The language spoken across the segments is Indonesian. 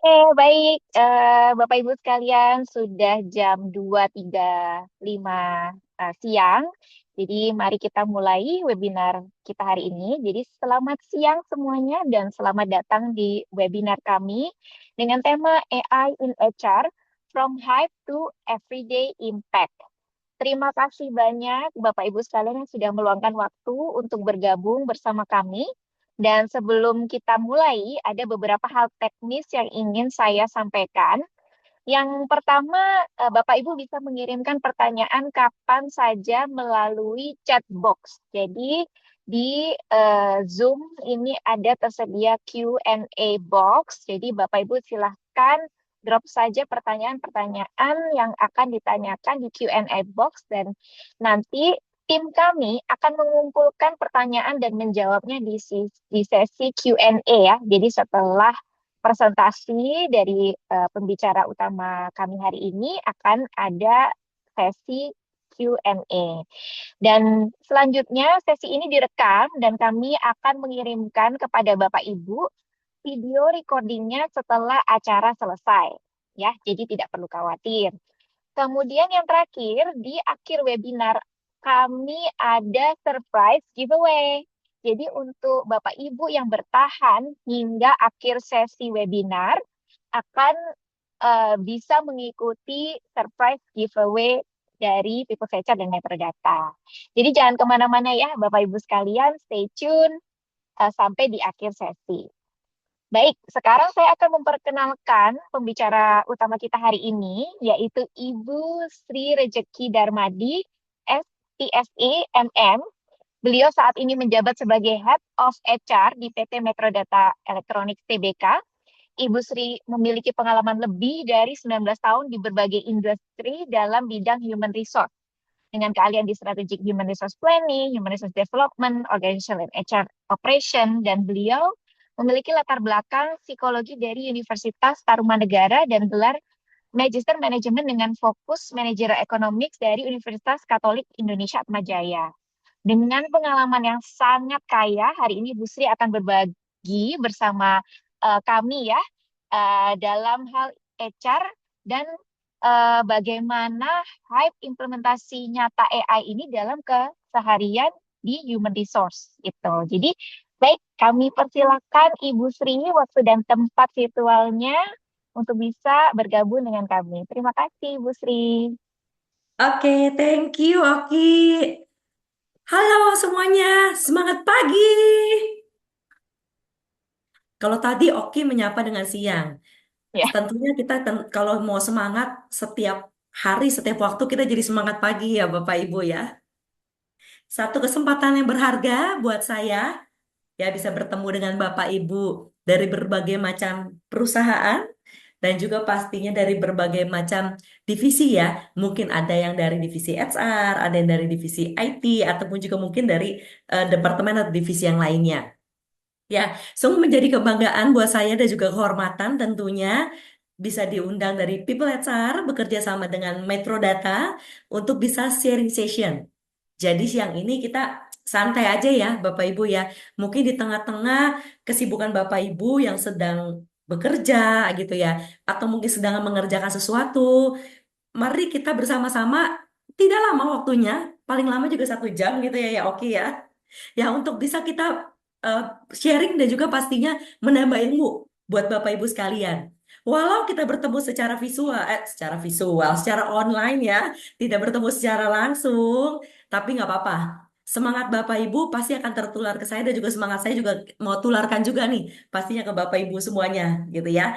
Baik, Bapak Ibu sekalian, sudah jam 2.35 siang. Jadi mari kita mulai webinar kita hari ini. Jadi selamat siang semuanya dan selamat datang di webinar kami dengan tema AI in HR from Hype to Everyday Impact. Terima kasih banyak Bapak Ibu sekalian yang sudah meluangkan waktu untuk bergabung bersama kami. Dan sebelum kita mulai, ada beberapa hal teknis yang ingin saya sampaikan. Yang pertama, Bapak Ibu bisa mengirimkan pertanyaan kapan saja melalui chat box. Jadi di Zoom ini ada tersedia Q&A box. Jadi Bapak Ibu silahkan drop saja pertanyaan-pertanyaan yang akan ditanyakan di Q&A box dan nanti tim kami akan mengumpulkan pertanyaan dan menjawabnya di sesi Q&A ya. Jadi setelah presentasi dari pembicara utama kami hari ini akan ada sesi Q&A. Dan selanjutnya sesi ini direkam dan kami akan mengirimkan kepada Bapak Ibu video recordingnya setelah acara selesai. Ya, jadi tidak perlu khawatir. Kemudian yang terakhir, di akhir webinar kami ada surprise giveaway. Jadi untuk Bapak Ibu yang bertahan hingga akhir sesi webinar akan bisa mengikuti surprise giveaway dari People Future dan Metrodata. Jadi jangan kemana-mana ya Bapak Ibu sekalian, stay tune sampai di akhir sesi. Baik, sekarang saya akan memperkenalkan pembicara utama kita hari ini, yaitu Ibu Sri Rejeki Darmadi, SPSE MM. Beliau saat ini menjabat sebagai Head of HR di PT Metrodata Electronics Tbk. Ibu Sri memiliki pengalaman lebih dari 19 tahun di berbagai industri dalam bidang human resource, dengan keahlian di strategic human resource planning, human resource development, organizational and HR operation, dan beliau memiliki latar belakang psikologi dari Universitas Tarumanegara dan gelar Magister Manajemen dengan fokus Managerial Economics dari Universitas Katolik Indonesia Atmajaya. Dengan pengalaman yang sangat kaya, hari ini Bu Sri akan berbagi bersama kami ya dalam hal HR dan bagaimana hype implementasi nyata AI ini dalam keseharian di human resource itu. Jadi baik, kami persilakan Ibu Sri waktu dan tempat virtualnya untuk bisa bergabung dengan kami. Terima kasih Ibu Sri. Oke, thank you, Oki. Halo semuanya, semangat pagi. Kalau tadi Oki menyapa dengan siang, Ya, tentunya kita kalau mau semangat setiap hari, setiap waktu kita jadi semangat pagi ya Bapak Ibu ya. Satu kesempatan yang berharga buat saya ya bisa bertemu dengan Bapak Ibu dari berbagai macam perusahaan dan juga pastinya dari berbagai macam divisi ya. Mungkin ada yang dari divisi HR, ada yang dari divisi IT, ataupun juga mungkin dari departemen atau divisi yang lainnya. Ya, sungguh menjadi kebanggaan buat saya dan juga kehormatan tentunya bisa diundang dari People HR bekerja sama dengan Metrodata untuk bisa sharing session. Jadi siang ini kita santai aja ya Bapak Ibu ya. Mungkin di tengah-tengah kesibukan Bapak Ibu yang sedang bekerja gitu ya, atau mungkin sedang mengerjakan sesuatu, mari kita bersama-sama, tidak lama waktunya, paling lama juga 1 jam gitu ya ya oke ya. Ya untuk bisa kita eh, sharing dan juga pastinya menambah ilmu buat Bapak Ibu sekalian. Walau kita bertemu secara online ya, tidak bertemu secara langsung, tapi nggak apa-apa. Semangat Bapak Ibu pasti akan tertular ke saya dan juga semangat saya juga mau tularkan juga nih, pastinya ke Bapak Ibu semuanya gitu ya.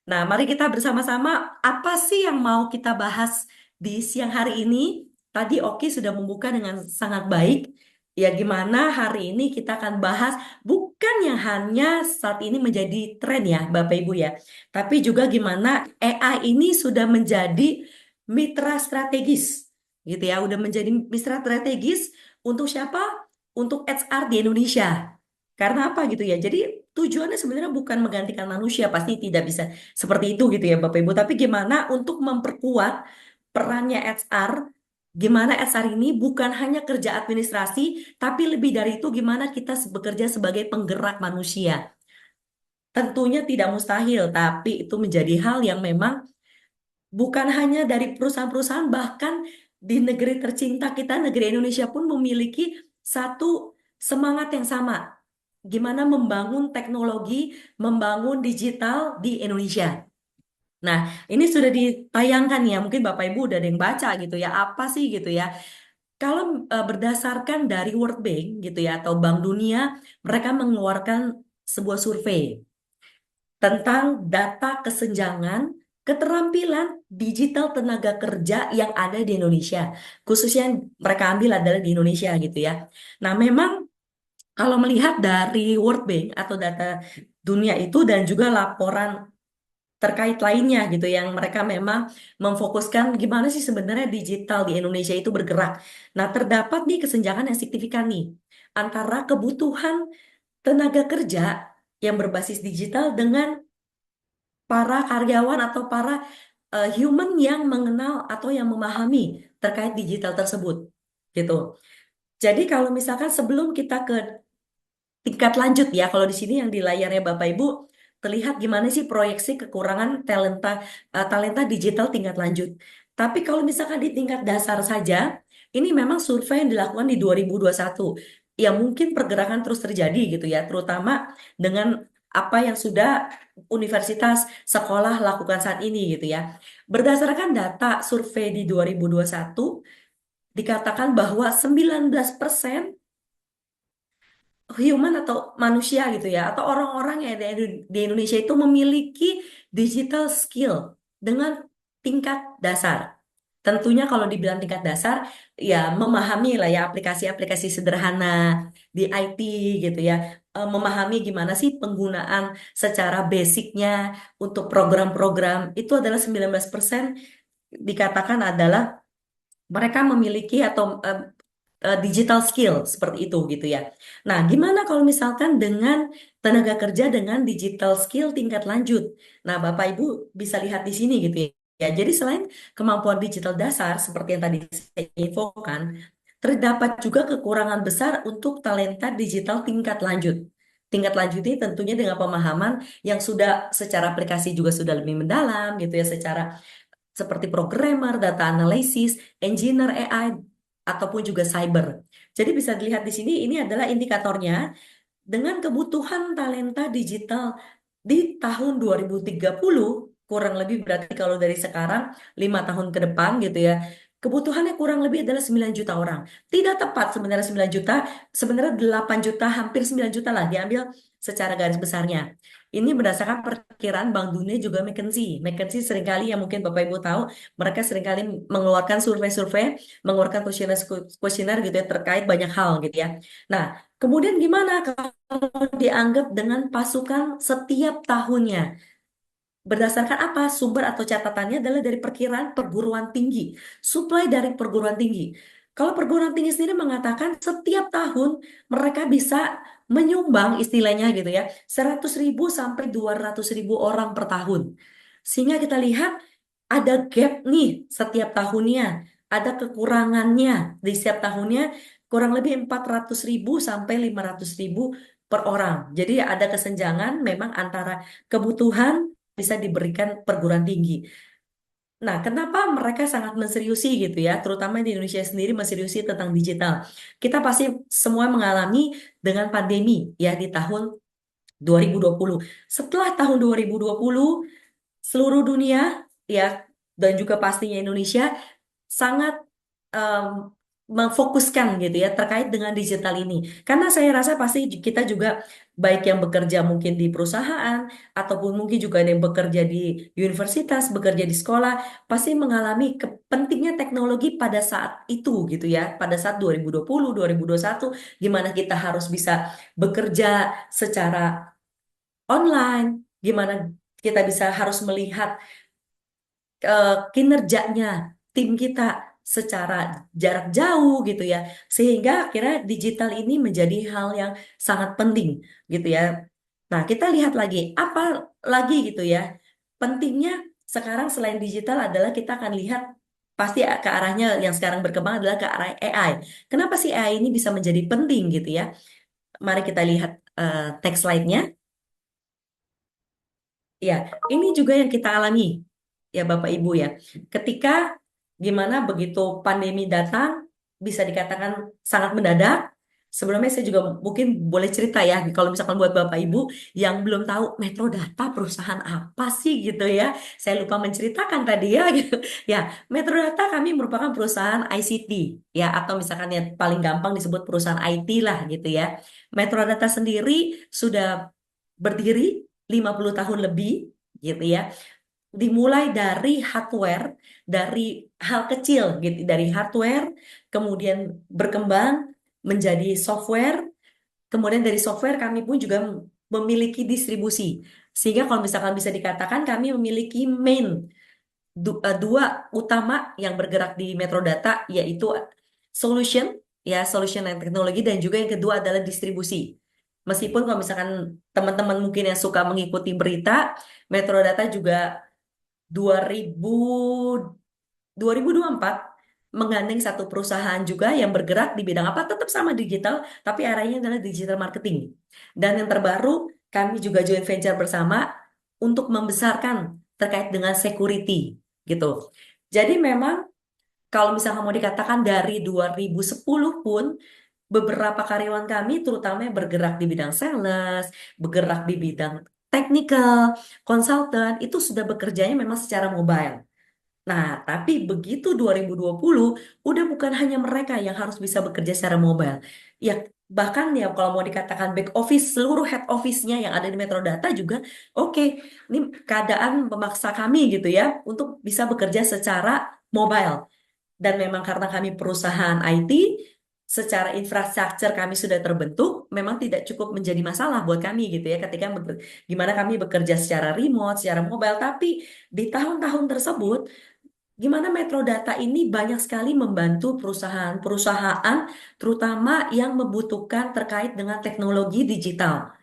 Nah, mari kita bersama-sama apa sih yang mau kita bahas di siang hari ini? Tadi Oki sudah membuka dengan sangat baik. Ya, gimana hari ini kita akan bahas bukan yang hanya saat ini menjadi tren ya, Bapak Ibu ya, tapi juga gimana AI ini sudah menjadi mitra strategis, gitu ya, udah menjadi mitra strategis untuk siapa? Untuk HR di Indonesia. Karena apa gitu ya? Jadi tujuannya sebenarnya bukan menggantikan manusia, pasti tidak bisa seperti itu gitu ya Bapak Ibu. Tapi gimana untuk memperkuat perannya HR, gimana HR ini bukan hanya kerja administrasi, tapi lebih dari itu gimana kita bekerja sebagai penggerak manusia. tentunya tidak mustahil, tapi itu menjadi hal yang memang bukan hanya dari perusahaan-perusahaan, bahkan di negeri tercinta kita, negeri Indonesia pun memiliki satu semangat yang sama. Gimana membangun teknologi, membangun digital di Indonesia. Nah, ini sudah ditayangkan ya, mungkin Bapak Ibu udah ada yang baca gitu ya, apa sih gitu ya. Kalau berdasarkan dari World Bank gitu ya, atau Bank Dunia, mereka mengeluarkan sebuah survei tentang data kesenjangan keterampilan digital tenaga kerja yang ada di Indonesia. Khususnya yang mereka ambil adalah di Indonesia gitu ya. Nah, memang kalau melihat dari World Bank atau data dunia itu dan juga laporan terkait lainnya gitu yang mereka memang memfokuskan gimana sih sebenarnya digital di Indonesia itu bergerak. Nah, terdapat nih kesenjangan yang signifikan nih antara kebutuhan tenaga kerja yang berbasis digital dengan para karyawan atau para human yang mengenal atau yang memahami terkait digital tersebut gitu. Jadi kalau misalkan sebelum kita ke tingkat lanjut ya, kalau di sini yang di layarnya Bapak Ibu terlihat gimana sih proyeksi kekurangan talenta digital tingkat lanjut. Tapi kalau misalkan di tingkat dasar saja, ini memang survei yang dilakukan di 2021. Ya mungkin pergerakan terus terjadi gitu ya, terutama dengan apa yang sudah universitas sekolah lakukan saat ini gitu ya. Berdasarkan data survei di 2021, dikatakan bahwa 19% human atau manusia gitu ya atau orang-orang yang ada di Indonesia itu memiliki digital skill dengan tingkat dasar. Tentunya kalau dibilang tingkat dasar ya memahami lah ya aplikasi-aplikasi sederhana di IT gitu ya. Memahami gimana sih penggunaan secara basicnya untuk program-program itu adalah 19% dikatakan adalah mereka memiliki atau digital skill seperti itu gitu ya. Nah, gimana kalau misalkan dengan tenaga kerja dengan digital skill tingkat lanjut? Nah, Bapak Ibu bisa lihat di sini gitu ya. Ya, jadi selain kemampuan digital dasar seperti yang tadi saya infokan, terdapat juga kekurangan besar untuk talenta digital tingkat lanjut. Tingkat lanjut ini tentunya dengan pemahaman yang sudah secara aplikasi juga sudah lebih mendalam gitu ya, secara seperti programmer, data analysis, engineer AI, ataupun juga cyber. Jadi bisa dilihat di sini ini adalah indikatornya dengan kebutuhan talenta digital di tahun 2030 kurang lebih berarti kalau dari sekarang 5 tahun ke depan gitu ya. Kebutuhannya kurang lebih adalah 9 juta orang. Tidak tepat sebenarnya 9 juta, sebenarnya 8 juta, hampir 9 juta lah diambil secara garis besarnya. Ini berdasarkan perkiraan Bank Dunia juga McKinsey. McKinsey seringkali yang mungkin Bapak Ibu tahu, mereka seringkali mengeluarkan survei-survei, mengeluarkan kuesioner gitu ya terkait banyak hal gitu ya. Nah, kemudian gimana kalau dianggap dengan pasukan setiap tahunnya? Berdasarkan apa? Sumber atau catatannya adalah dari perkiraan perguruan tinggi, supply dari perguruan tinggi. Kalau perguruan tinggi sendiri mengatakan setiap tahun mereka bisa menyumbang istilahnya gitu ya, 100.000 sampai 200.000 orang per tahun. Sehingga kita lihat ada gap nih setiap tahunnya, ada kekurangannya di setiap tahunnya kurang lebih 400.000 sampai 500.000 per orang. Jadi ada kesenjangan memang antara kebutuhan bisa diberikan perguruan tinggi. Nah, kenapa mereka sangat menseriusi gitu ya, terutama di Indonesia sendiri menseriusi tentang digital. Kita pasti semua mengalami dengan pandemi ya di tahun 2020. Setelah tahun 2020, seluruh dunia ya dan juga pastinya Indonesia sangat em, memfokuskan gitu ya terkait dengan digital ini. Karena saya rasa pasti kita juga baik yang bekerja mungkin di perusahaan ataupun mungkin juga ada yang bekerja di universitas, bekerja di sekolah, pasti mengalami pentingnya teknologi pada saat itu gitu ya. Pada saat 2020, 2021 gimana kita harus bisa bekerja secara online, gimana kita bisa harus melihat kinerjanya tim kita secara jarak jauh gitu ya. Sehingga akhirnya digital ini menjadi hal yang sangat penting gitu ya. Nah, kita lihat lagi apa lagi gitu ya. Pentingnya sekarang selain digital adalah kita akan lihat pasti ke arahnya yang sekarang berkembang adalah ke arah AI. Kenapa sih AI ini bisa menjadi penting gitu ya? Mari kita lihat teks slide-nya. Ya, ini juga yang kita alami, ya Bapak Ibu ya. Ketika gimana begitu pandemi datang, bisa dikatakan sangat mendadak. Sebelumnya saya juga mungkin boleh cerita ya, kalau misalkan buat Bapak Ibu yang belum tahu Metrodata perusahaan apa sih gitu ya. Saya lupa menceritakan tadi ya gitu. Ya, Metrodata kami merupakan perusahaan ICT ya, atau misalkan ya paling gampang disebut perusahaan IT lah gitu ya. Metrodata sendiri sudah berdiri 50 tahun lebih gitu ya. Dimulai dari hardware, dari hal kecil gitu, dari hardware, kemudian berkembang menjadi software, kemudian dari software kami pun juga memiliki distribusi. Sehingga kalau misalkan bisa dikatakan kami memiliki dua utama yang bergerak di Metrodata, yaitu solution, ya solution dan teknologi, dan juga yang kedua adalah distribusi. Meskipun kalau misalkan teman-teman mungkin yang suka mengikuti berita, Metrodata juga 2000 2024 menggandeng satu perusahaan juga yang bergerak di bidang apa? Tetap sama digital, tapi arahnya adalah digital marketing. Dan yang terbaru, kami juga joint venture bersama untuk membesarkan terkait dengan security gitu. Jadi memang kalau misalnya mau dikatakan dari 2010 pun beberapa karyawan kami terutama yang bergerak di bidang sales, bergerak di bidang technical, konsultan itu sudah bekerjanya memang secara mobile. Nah, tapi begitu 2020, udah bukan hanya mereka yang harus bisa bekerja secara mobile. Ya, bahkan ya kalau mau dikatakan back office, seluruh head office-nya yang ada di Metrodata juga, oke, ini keadaan memaksa kami gitu ya, untuk bisa bekerja secara mobile. Dan memang karena kami perusahaan IT, secara infrastruktur kami sudah terbentuk, memang tidak cukup menjadi masalah buat kami gitu ya, ketika gimana kami bekerja secara remote, secara mobile, tapi di tahun-tahun tersebut, gimana Metrodata ini banyak sekali membantu perusahaan-perusahaan, terutama yang membutuhkan terkait dengan teknologi digital.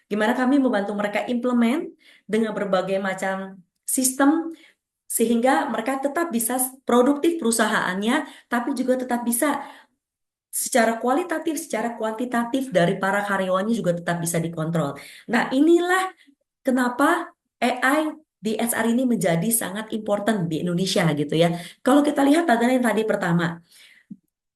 Gimana kami membantu mereka implement dengan berbagai macam sistem, sehingga mereka tetap bisa produktif perusahaannya, tapi juga tetap bisa secara kualitatif, secara kuantitatif dari para karyawannya juga tetap bisa dikontrol. Nah, inilah kenapa AI di SR ini menjadi sangat important di Indonesia gitu ya. Kalau kita lihat adalah yang tadi pertama,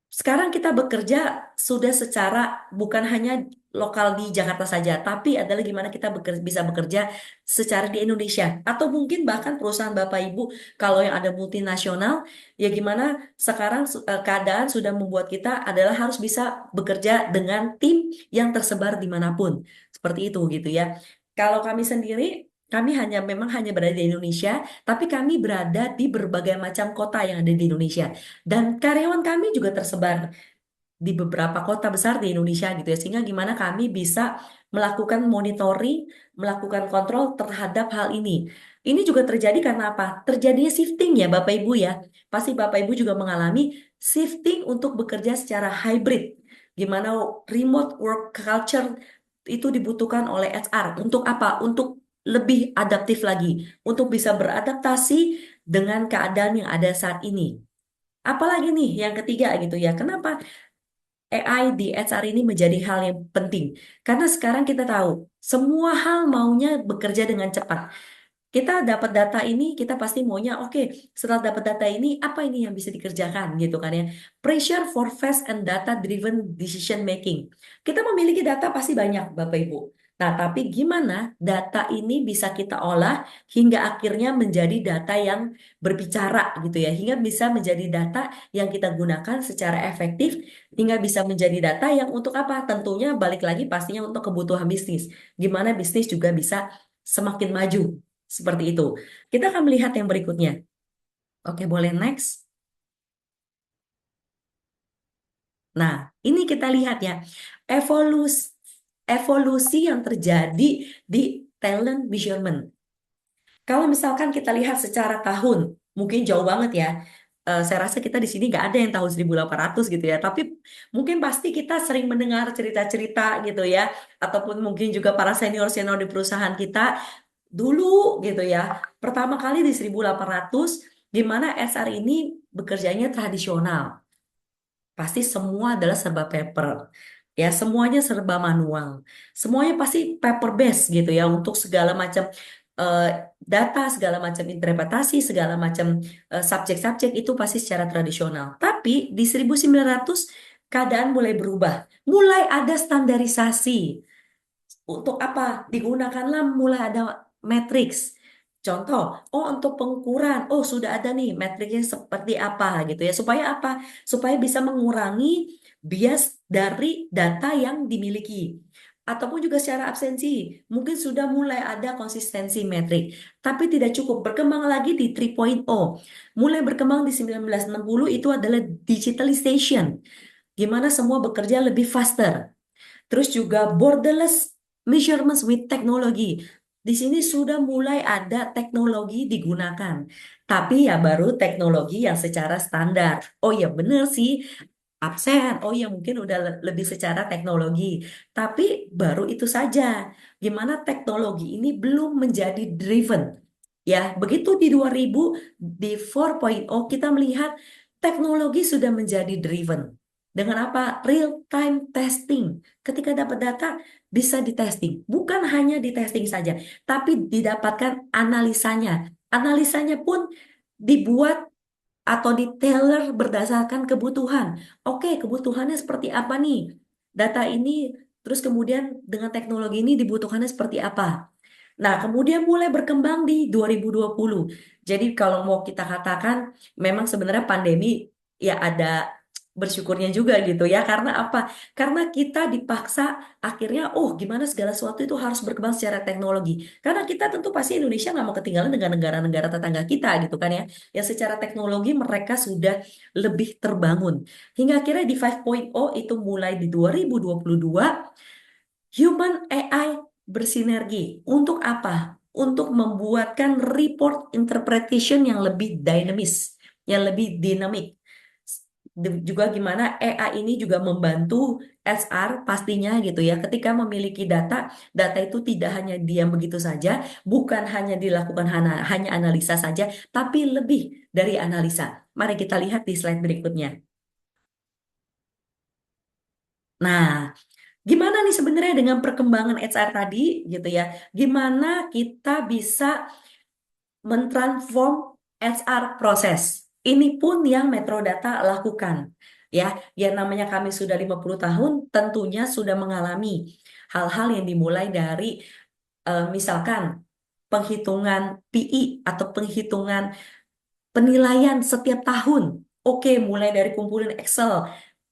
sekarang kita bekerja sudah secara bukan hanya lokal di Jakarta saja, tapi adalah gimana kita bisa bekerja secara di Indonesia. Atau mungkin bahkan perusahaan Bapak Ibu, kalau yang ada multinasional, ya gimana sekarang keadaan sudah membuat kita adalah harus bisa bekerja dengan tim yang tersebar dimanapun. Seperti itu gitu ya. Kalau kami sendiri, kami memang hanya berada di Indonesia, tapi kami berada di berbagai macam kota yang ada di Indonesia. Dan karyawan kami juga tersebar di beberapa kota besar di Indonesia gitu ya. Sehingga gimana kami bisa melakukan monitoring, melakukan kontrol terhadap hal ini. Ini juga terjadi karena apa? Terjadinya shifting ya Bapak Ibu ya. Pasti Bapak Ibu juga mengalami shifting untuk bekerja secara hybrid. Gimana remote work culture itu dibutuhkan oleh HR. Untuk apa? Untuk lebih adaptif lagi. Untuk bisa beradaptasi dengan keadaan yang ada saat ini. Apalagi nih yang ketiga gitu ya. Kenapa AI di HR ini menjadi hal yang penting? Karena sekarang kita tahu semua hal maunya bekerja dengan cepat. Kita dapat data ini, kita pasti maunya, oke, setelah dapat data ini, apa ini yang bisa dikerjakan gitu kan ya. Pressure for fast and data-driven decision making. Kita memiliki data pasti banyak, Bapak Ibu. Nah, tapi gimana data ini bisa kita olah hingga akhirnya menjadi data yang berbicara gitu ya, hingga bisa menjadi data yang kita gunakan secara efektif, hingga bisa menjadi data yang untuk apa? Tentunya balik lagi pastinya untuk kebutuhan bisnis. Gimana bisnis juga bisa semakin maju seperti itu. Kita akan melihat yang berikutnya. Oke, boleh next. Nah, ini kita lihat ya, evolusi evolusi yang terjadi di talent measurement. Kalau misalkan kita lihat secara tahun, mungkin jauh banget ya. Saya rasa kita di sini nggak ada yang tahun 1800 gitu ya. Tapi mungkin pasti kita sering mendengar cerita-cerita gitu ya. Ataupun mungkin juga para senior-senior di perusahaan kita dulu gitu ya. Pertama kali di 1800 di mana SR ini bekerjanya tradisional. Pasti semua adalah serba paper. Ya, semuanya serba manual. Semuanya pasti paper based gitu ya untuk segala macam. eh, data, segala macam interpretasi, segala macam subjek-subjek itu pasti secara tradisional. Tapi di 1900 keadaan mulai berubah. Mulai ada standarisasi. Untuk apa? Digunakanlah mulai ada matriks. Contoh, oh untuk pengukuran, oh sudah ada nih matriksnya seperti apa gitu ya. Supaya apa? Supaya bisa mengurangi bias dari data yang dimiliki. Ataupun juga secara absensi, mungkin sudah mulai ada konsistensi metrik. Tapi tidak cukup, berkembang lagi di 3.0. Mulai berkembang di 1960 itu adalah digitalization. Gimana semua bekerja lebih faster. Terus juga borderless measurements with technology. Di sini sudah mulai ada teknologi digunakan. Tapi ya baru teknologi yang secara standar. Oh ya bener sih, absen. Oh ya mungkin udah lebih secara teknologi. Tapi baru itu saja. Gimana teknologi ini belum menjadi driven. Ya, begitu di 2000 di 4.0 kita melihat teknologi sudah menjadi driven. Dengan apa? Real time testing. Ketika dapat data bisa di testing. Bukan hanya di testing saja, tapi didapatkan analisanya. Analisanya pun dibuat atau di tailor berdasarkan kebutuhan. Oke, kebutuhannya seperti apa nih? Data ini, terus kemudian dengan teknologi ini dibutuhannya seperti apa? Nah, kemudian mulai berkembang di 2020. Jadi kalau mau kita katakan, memang sebenarnya pandemi ya ada bersyukurnya juga gitu ya. Karena apa? Karena kita dipaksa akhirnya, oh gimana segala sesuatu itu harus berkembang secara teknologi. Karena kita tentu pasti Indonesia nggak mau ketinggalan dengan negara-negara tetangga kita gitu kan ya. Yang secara teknologi mereka sudah lebih terbangun. Hingga akhirnya di 5.0 itu mulai di 2022, human AI bersinergi. Untuk apa? Untuk membuatkan report interpretation yang lebih dinamis, yang lebih dinamik. Juga gimana AI ini juga membantu HR pastinya gitu ya. Ketika memiliki data, data itu tidak hanya diam begitu saja, bukan hanya dilakukan hanya analisa saja, tapi lebih dari analisa. Mari kita lihat di slide berikutnya. Nah, gimana nih sebenarnya dengan perkembangan HR tadi gitu ya? Gimana kita bisa mentransform HR proses? Ini pun yang Metro Data lakukan. Ya, yang namanya kami sudah 50 tahun tentunya sudah mengalami hal-hal yang dimulai dari misalkan penghitungan PI atau penghitungan penilaian setiap tahun. Oke, mulai dari kumpulin Excel,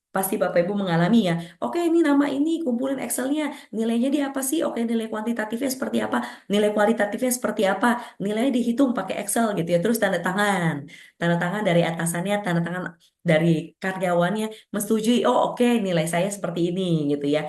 pasti Bapak Ibu mengalami ya. Oke, ini nama ini kumpulin Excelnya. Nilainya dia apa sih? Oke, nilai kuantitatifnya seperti apa? Nilai kualitatifnya seperti apa? Nilainya dihitung pakai Excel gitu ya. Terus tanda tangan. Tanda tangan dari atasannya, tanda tangan dari karyawannya menyetujui. Oh, oke, nilai saya seperti ini gitu ya.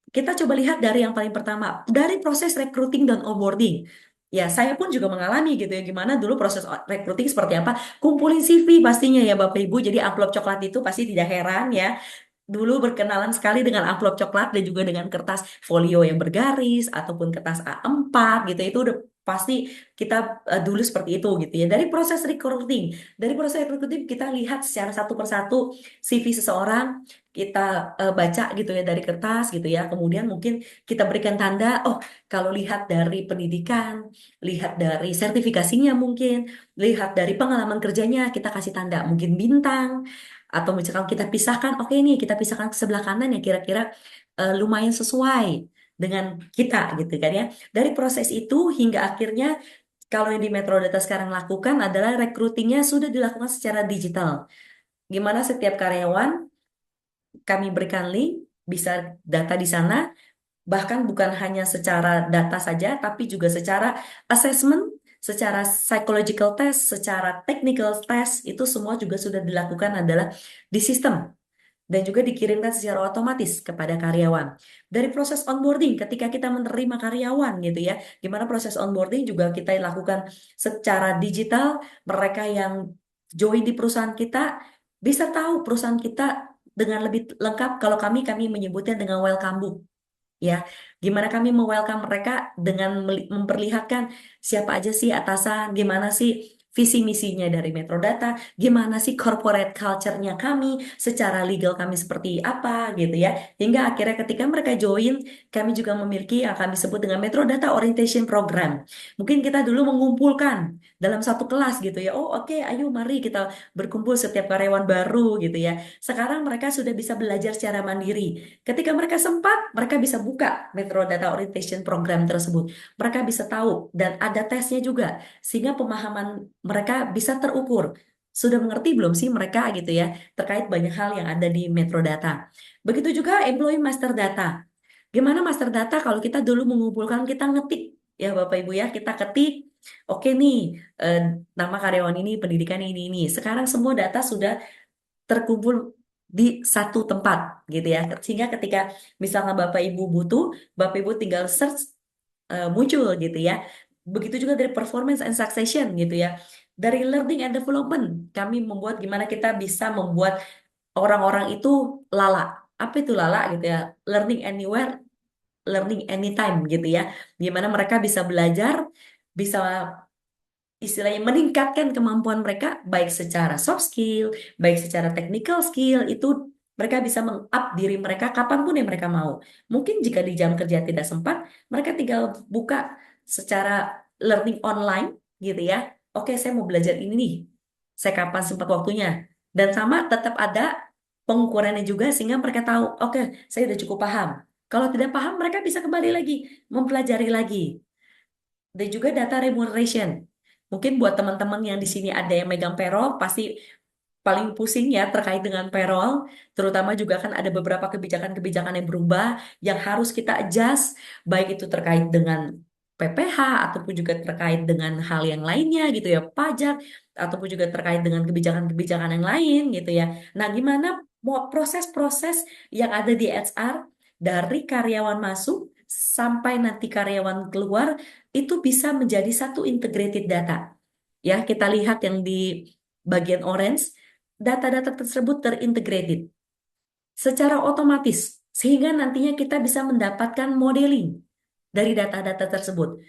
Kita coba lihat dari yang paling pertama, dari proses recruiting dan onboarding. Ya, saya pun juga mengalami gitu ya, gimana dulu proses recruiting seperti apa. Kumpulin CV pastinya ya Bapak Ibu, jadi amplop coklat itu pasti tidak heran ya. Dulu berkenalan sekali dengan amplop coklat dan juga dengan kertas folio yang bergaris ataupun kertas A4 gitu. Itu udah pasti kita dulu seperti itu gitu ya. Dari proses recruiting kita lihat secara satu persatu CV seseorang, kita baca gitu ya dari kertas gitu ya. Kemudian mungkin kita berikan tanda, oh kalau lihat dari pendidikan, lihat dari sertifikasinya mungkin, lihat dari pengalaman kerjanya, kita kasih tanda mungkin bintang atau misalkan kita pisahkan, oke nih kita pisahkan ke sebelah kanan yang kira-kira lumayan sesuai dengan kita gitu kan ya. Dari proses itu hingga akhirnya kalau yang di Metro Data sekarang lakukan adalah recruitingnya sudah dilakukan secara digital. Gimana setiap karyawan kami berikan link, bisa data di sana, bahkan bukan hanya secara data saja, tapi juga secara assessment, secara psychological test, secara technical test, itu semua juga sudah dilakukan adalah di sistem dan juga dikirimkan secara otomatis kepada karyawan. Dari proses onboarding, ketika kita menerima karyawan gitu ya, gimana proses onboarding juga kita lakukan secara digital, mereka yang join di perusahaan kita bisa tahu perusahaan kita dengan lebih lengkap kalau kami menyebutnya dengan welcome book ya. Gimana kami me-welcome mereka dengan memperlihatkan siapa aja sih atasan, gimana sih visi misinya dari Metrodata, gimana sih corporate culture-nya kami, secara legal kami seperti apa gitu ya. Hingga akhirnya ketika mereka join, kami juga memiliki yang kami sebut dengan Metrodata Orientation Program. Mungkin kita dulu mengumpulkan dalam satu kelas gitu ya. Oh oke, ayo mari kita berkumpul setiap karyawan baru gitu ya. Sekarang mereka sudah bisa belajar secara mandiri. Ketika mereka sempat, mereka bisa buka Metrodata Orientation Program tersebut. Mereka bisa tahu dan ada tesnya juga sehingga pemahaman mereka bisa terukur. Sudah mengerti belum sih mereka gitu ya terkait banyak hal yang ada di Metrodata. Begitu juga Employee Master Data. Gimana Master Data kalau kita dulu mengumpulkan kita ngetik ya Bapak Ibu ya kita ketik oke nih eh, nama karyawan ini pendidikan ini. Sekarang semua data sudah terkumpul di satu tempat gitu ya. Sehingga ketika misalnya Bapak Ibu butuh, Bapak Ibu tinggal search muncul gitu ya. Begitu juga dari performance and succession gitu ya. Dari learning and development, kami membuat gimana kita bisa membuat orang-orang itu lala. Apa itu lala gitu ya? Learning anywhere, learning anytime gitu ya. Gimana mereka bisa belajar, bisa istilahnya meningkatkan kemampuan mereka baik secara soft skill, baik secara technical skill itu mereka bisa meng-up diri mereka kapanpun yang mereka mau. Mungkin jika di jam kerja tidak sempat, mereka tinggal buka secara learning online gitu ya. Oke, saya mau belajar ini nih. Saya kapan sempat waktunya. Dan sama tetap ada pengukurannya juga sehingga mereka tahu, oke, saya udah cukup paham. Kalau tidak paham, mereka bisa kembali lagi, mempelajari lagi dan juga data remuneration. Mungkin buat teman-teman yang di sini ada yang megang payroll, pasti paling pusing ya terkait dengan payroll, terutama juga kan ada beberapa kebijakan-kebijakan yang berubah yang harus kita adjust, baik itu terkait dengan PPh ataupun juga terkait dengan hal yang lainnya gitu ya, pajak ataupun juga terkait dengan kebijakan-kebijakan yang lain gitu ya. Nah, gimana mau proses-proses yang ada di HR dari karyawan masuk sampai nanti karyawan keluar itu bisa menjadi satu integrated data. Ya, kita lihat yang di bagian orange data-data tersebut terintegrated secara otomatis, sehingga nantinya kita bisa mendapatkan modeling dari data-data tersebut.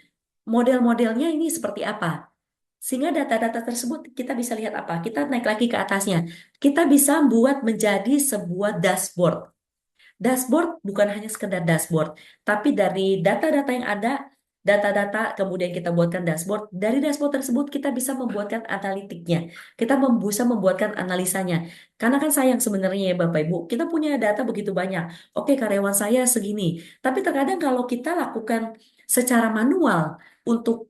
Model-modelnya ini seperti apa? Sehingga data-data tersebut kita bisa lihat apa? Kita naik lagi ke atasnya. Kita bisa buat menjadi sebuah dashboard. Dashboard bukan hanya sekedar dashboard, tapi dari data-data yang ada, data-data kemudian kita buatkan dashboard. Dari dashboard tersebut kita bisa membuatkan analitiknya. Kita bisa membuatkan analisanya. Karena kan sayang sebenarnya ya Bapak Ibu, kita punya data begitu banyak. Oke, karyawan saya segini. Tapi terkadang kalau kita lakukan secara manual untuk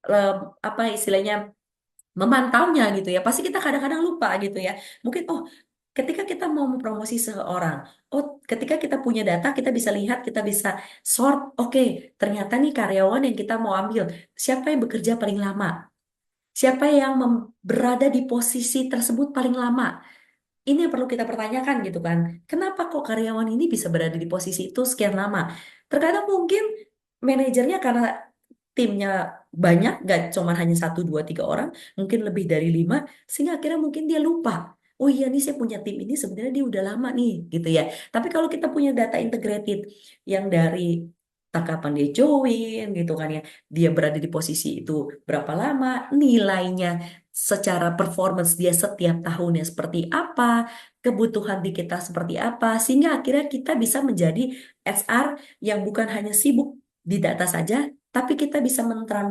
eh, apa istilahnya memantaunya gitu ya. Pasti kita kadang-kadang lupa gitu ya. Mungkin oh ketika kita mau mempromosi seseorang, oh ketika kita punya data kita bisa lihat, kita bisa sort, oke, ternyata nih karyawan yang kita mau ambil, siapa yang bekerja paling lama? Siapa yang berada di posisi tersebut paling lama? Ini yang perlu kita pertanyakan gitu kan. Kenapa kok karyawan ini bisa berada di posisi itu sekian lama? Terkadang mungkin manajernya karena timnya banyak, gak cuma hanya satu, dua, tiga orang, mungkin lebih dari lima, sehingga akhirnya mungkin dia lupa. Oh iya nih saya punya tim ini sebenarnya dia udah lama nih gitu ya. Tapi kalau kita punya data integrated yang dari kapan dia join gitu kan ya, dia berada di posisi itu berapa lama, nilainya secara performance dia setiap tahunnya seperti apa, kebutuhan di kita seperti apa, sehingga akhirnya kita bisa menjadi HR yang bukan hanya sibuk di data saja, tapi kita bisa menjadi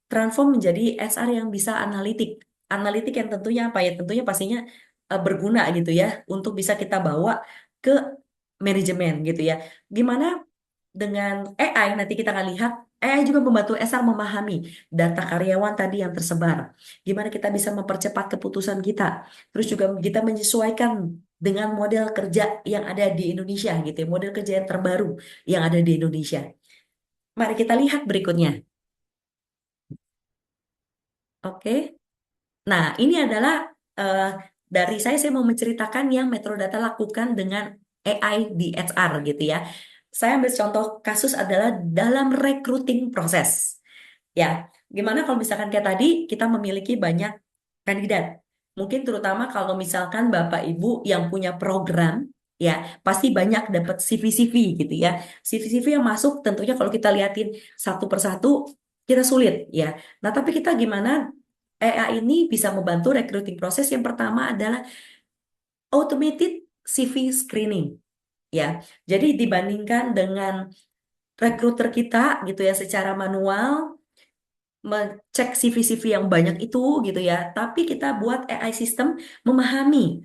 transform menjadi HR yang bisa analitik. Analitik yang tentunya apa ya? Tentunya pastinya berguna gitu ya untuk bisa kita bawa ke manajemen gitu ya. Gimana dengan AI nanti kita akan lihat AI juga membantu SR memahami data karyawan tadi yang tersebar. Gimana kita bisa mempercepat keputusan kita. Terus juga kita menyesuaikan dengan model kerja yang ada di Indonesia gitu ya, model kerja yang terbaru yang ada di Indonesia. Mari kita lihat berikutnya. Oke. Nah, ini adalah eh, dari saya mau menceritakan yang Metrodata lakukan dengan AI di HR gitu ya. Saya ambil contoh kasus adalah dalam recruiting proses. Ya, gimana kalau misalkan kayak tadi kita memiliki banyak kandidat. Mungkin terutama kalau misalkan Bapak Ibu yang punya program, ya pasti banyak dapat CV-CV gitu ya. CV-CV yang masuk tentunya kalau kita liatin satu persatu kita sulit ya. Nah, tapi kita gimana AI ini bisa membantu recruiting proses? Yang pertama adalah automated CV screening ya. Jadi dibandingkan dengan recruiter kita gitu ya secara manual mengecek CV-CV yang banyak itu gitu ya. Tapi kita buat AI system memahami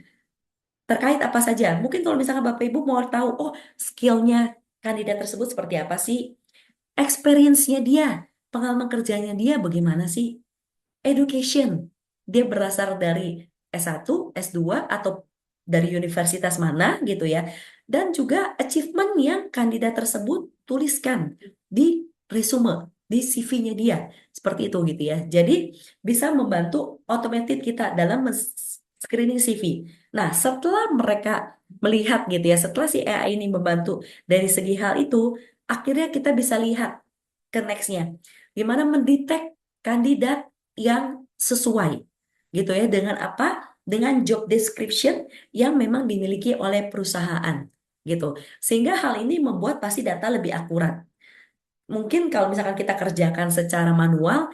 terkait apa saja. Mungkin kalau misalkan Bapak Ibu mau tahu, oh skillnya kandidat tersebut seperti apa sih? Experience-nya dia, pengalaman kerjanya dia bagaimana sih? Education, dia berasal dari S1, S2, atau dari universitas mana gitu ya. Dan juga achievement yang kandidat tersebut tuliskan di resume, di CV-nya dia. Seperti itu gitu ya. Jadi bisa membantu otomatis kita dalam screening CV. Nah, setelah mereka melihat gitu ya, setelah si AI ini membantu dari segi hal itu, akhirnya kita bisa lihat ke next-nya. Gimana mendetek kandidat yang sesuai gitu ya dengan apa? Dengan job description yang memang dimiliki oleh perusahaan gitu. Sehingga hal ini membuat pasti data lebih akurat. Mungkin kalau misalkan kita kerjakan secara manual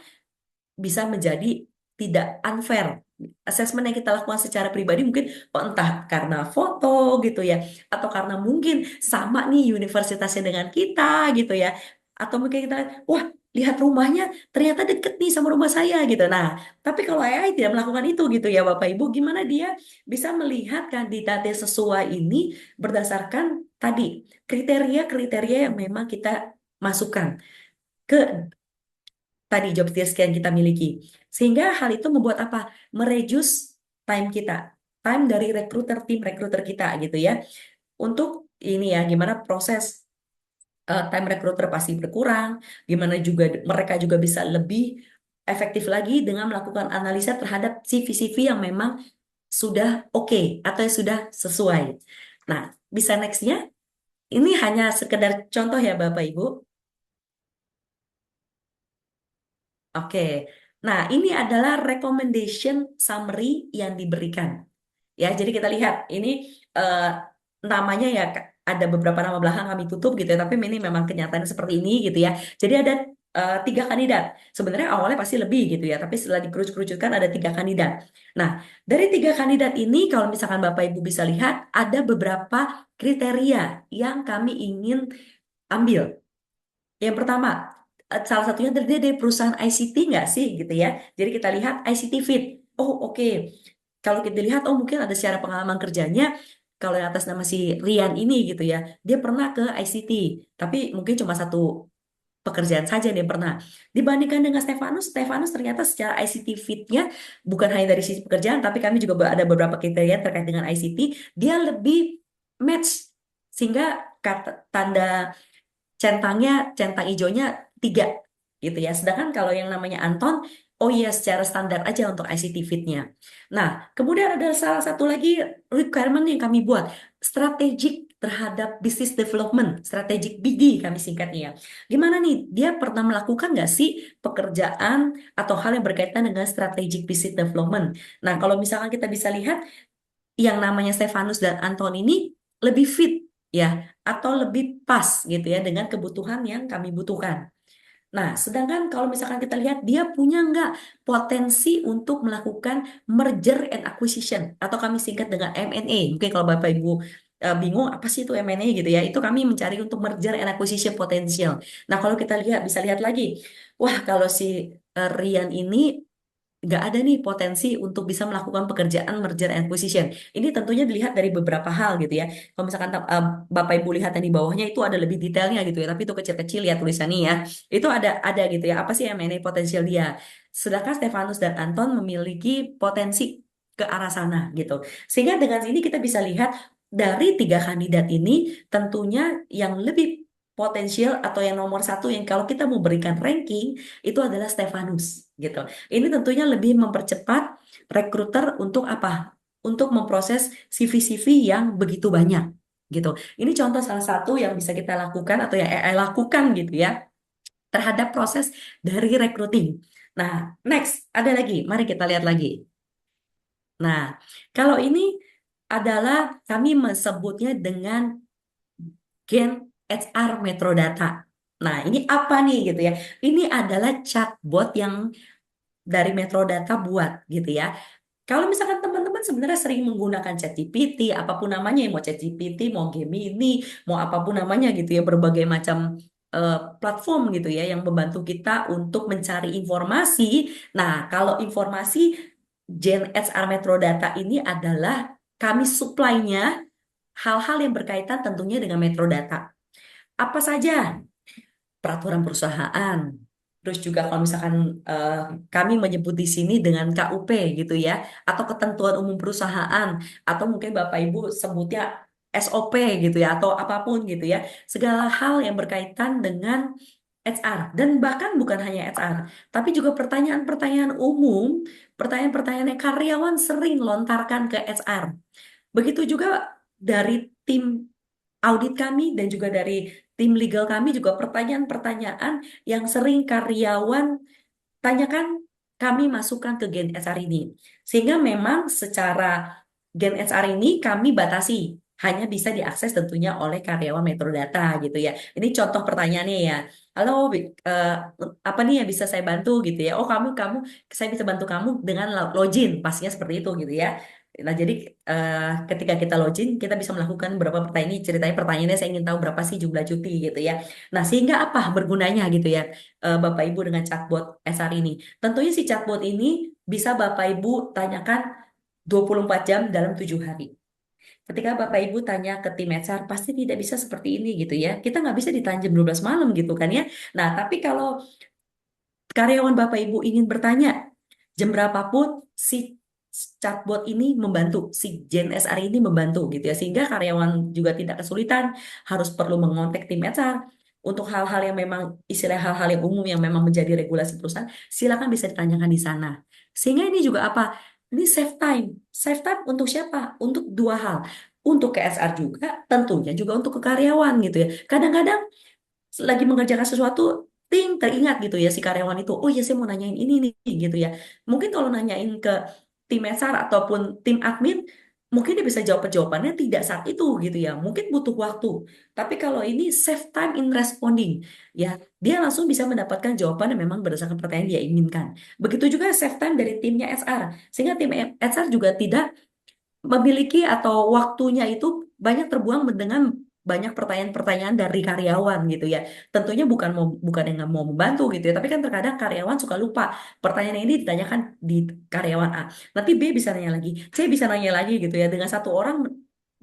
bisa menjadi tidak unfair. Assessment yang kita lakukan secara pribadi mungkin oh, entah karena foto gitu ya, atau karena mungkin sama nih universitasnya dengan kita gitu ya, atau mungkin kita wah lihat rumahnya ternyata deket nih sama rumah saya gitu. Nah, tapi kalau AI tidak melakukan itu gitu ya Bapak Ibu, gimana dia bisa melihat kandidatnya sesuai ini berdasarkan tadi kriteria-kriteria yang memang kita masukkan ke tadi job desk yang kita miliki. Sehingga hal itu membuat apa? Mereduce time kita. Time dari recruiter, tim recruiter kita gitu ya. Untuk ini ya, gimana proses time recruiter pasti berkurang, gimana juga mereka juga bisa lebih efektif lagi dengan melakukan analisa terhadap CV-CV yang memang sudah oke atau yang sudah sesuai. Nah, bisa next-nya. Ini hanya sekedar contoh ya Bapak Ibu. Oke. Nah, ini adalah recommendation summary yang diberikan. Ya, jadi kita lihat ini eh, namanya ya ada beberapa nama belakang kami tutup gitu ya, tapi ini memang kenyataannya seperti ini gitu ya. Jadi ada tiga kandidat. Sebenarnya awalnya pasti lebih gitu ya, tapi setelah dikerucut-kerucutkan ada tiga kandidat. Nah, dari tiga kandidat ini kalau misalkan Bapak Ibu bisa lihat ada beberapa kriteria yang kami ingin ambil. Yang pertama, salah satunya dari dia dari perusahaan ICT nggak sih gitu ya. Jadi kita lihat ICT Fit. Oh oke. Kalau kita lihat, oh mungkin ada secara pengalaman kerjanya. Kalau yang atas nama si Rian ini gitu ya, dia pernah ke ICT, tapi mungkin cuma satu pekerjaan saja dia pernah. Dibandingkan dengan Stefanus, Stefanus ternyata secara ICT fit-nya bukan hanya dari sisi pekerjaan, tapi kami juga ada beberapa kriteria terkait dengan ICT, dia lebih match sehingga tanda centangnya, centang hijaunya tiga gitu ya. Sedangkan kalau yang namanya Anton, oh iya secara standar aja untuk ICT fit-nya. Nah, kemudian ada salah satu lagi requirement yang kami buat, strategik terhadap business development, strategic BD kami singkatnya ya. Gimana nih, dia pernah melakukan nggak sih pekerjaan atau hal yang berkaitan dengan strategic business development? Nah, kalau misalkan kita bisa lihat, yang namanya Stefanus dan Anton ini lebih fit ya atau lebih pas gitu ya dengan kebutuhan yang kami butuhkan. Nah, sedangkan kalau misalkan kita lihat dia punya nggak potensi untuk melakukan merger and acquisition atau kami singkat dengan M&A. Mungkin kalau Bapak Ibu bingung apa sih itu M&A gitu ya, itu kami mencari untuk merger and acquisition potensial. Nah, kalau kita lihat bisa lihat lagi, wah kalau si Rian ini nggak ada nih potensi untuk bisa melakukan pekerjaan merger and acquisition. Ini tentunya dilihat dari beberapa hal gitu ya. Kalau misalkan Bapak Ibu lihat yang di bawahnya itu ada lebih detailnya gitu ya, tapi itu kecil-kecil ya tulisannya ya. Itu ada gitu ya. Apa sih yang M&A potensial dia? Sedangkan Stefanus dan Anton memiliki potensi ke arah sana gitu. Sehingga dengan sini kita bisa lihat dari tiga kandidat ini tentunya yang lebih potensial atau yang nomor satu yang kalau kita mau berikan ranking itu adalah Stefanus gitu. Ini tentunya lebih mempercepat rekruter untuk apa? Untuk memproses CV-CV yang begitu banyak gitu. Ini contoh salah satu yang bisa kita lakukan atau yang AI lakukan gitu ya terhadap proses dari recruiting. Nah, next ada lagi. Mari kita lihat lagi. Nah, kalau ini adalah kami sebutnya dengan Gen HR Metrodata. Nah, ini apa nih gitu ya? Ini adalah chatbot yang dari Metrodata buat gitu ya. Kalau misalkan teman-teman sebenarnya sering menggunakan ChatGPT, apapun namanya, mau ChatGPT, mau Gemini, mau apapun namanya gitu ya, berbagai macam platform gitu ya yang membantu kita untuk mencari informasi. Nah, kalau informasi Gen HR Metrodata ini adalah kami supply-nya hal-hal yang berkaitan tentunya dengan Metrodata. Apa saja? Peraturan perusahaan. Terus juga kalau misalkan eh, kami menyebut di sini dengan KUP gitu ya, atau ketentuan umum perusahaan, atau mungkin Bapak Ibu sebutnya SOP gitu ya, atau apapun gitu ya, segala hal yang berkaitan dengan HR dan bahkan bukan hanya HR, tapi juga pertanyaan-pertanyaan umum, pertanyaan-pertanyaan yang karyawan sering lontarkan ke HR. Begitu juga dari tim audit kami dan juga dari tim legal kami juga pertanyaan-pertanyaan yang sering karyawan tanyakan kami masukkan ke Gen HR ini. Sehingga memang secara Gen HR ini kami batasi hanya bisa diakses tentunya oleh karyawan Metrodata gitu ya. Ini contoh pertanyaannya ya. Halo, apa nih yang bisa saya bantu gitu ya? Oh, kamu, saya bisa bantu kamu dengan login, pastinya seperti itu gitu ya. Nah, jadi ketika kita login, kita bisa melakukan beberapa pertanyaan. Ini ceritanya pertanyaannya saya ingin tahu berapa sih jumlah cuti gitu ya. Nah, sehingga apa bergunanya gitu ya, Bapak Ibu dengan chatbot SR ini. Tentunya si chatbot ini bisa Bapak Ibu tanyakan 24 jam dalam 7 hari. Ketika Bapak Ibu tanya ke tim HR, pasti tidak bisa seperti ini gitu ya. Kita nggak bisa ditahan jam 12 malam gitu kan ya. Nah, tapi kalau karyawan Bapak Ibu ingin bertanya, jam berapapun si chatbot ini membantu, si Gen SR ini membantu gitu ya. Sehingga karyawan juga tidak kesulitan, harus perlu mengontak tim HR. Untuk hal-hal yang memang istilah hal-hal yang umum yang memang menjadi regulasi perusahaan, silakan bisa ditanyakan di sana. Sehingga ini juga apa? Ini save time. Save time untuk siapa? Untuk dua hal. Untuk ke SR juga, tentunya juga untuk ke karyawan gitu ya. Kadang-kadang lagi mengerjakan sesuatu, ting teringat gitu ya si karyawan itu, oh iya saya mau nanyain ini nih gitu ya. Mungkin kalau nanyain ke tim HR ataupun tim admin, mungkin dia bisa jawab jawabannya tidak saat itu gitu ya. Mungkin butuh waktu. Tapi kalau ini save time in responding, ya dia langsung bisa mendapatkan jawaban yang memang berdasarkan pertanyaan yang dia inginkan. Begitu juga save time dari timnya HR, sehingga tim HR juga tidak memiliki atau waktunya itu banyak terbuang dengan banyak pertanyaan-pertanyaan dari karyawan gitu ya. Tentunya bukan yang nggak mau membantu gitu ya, tapi kan terkadang karyawan suka lupa. Pertanyaan ini ditanyakan di karyawan A. Nanti B bisa nanya lagi, C bisa nanya lagi gitu ya. Dengan satu orang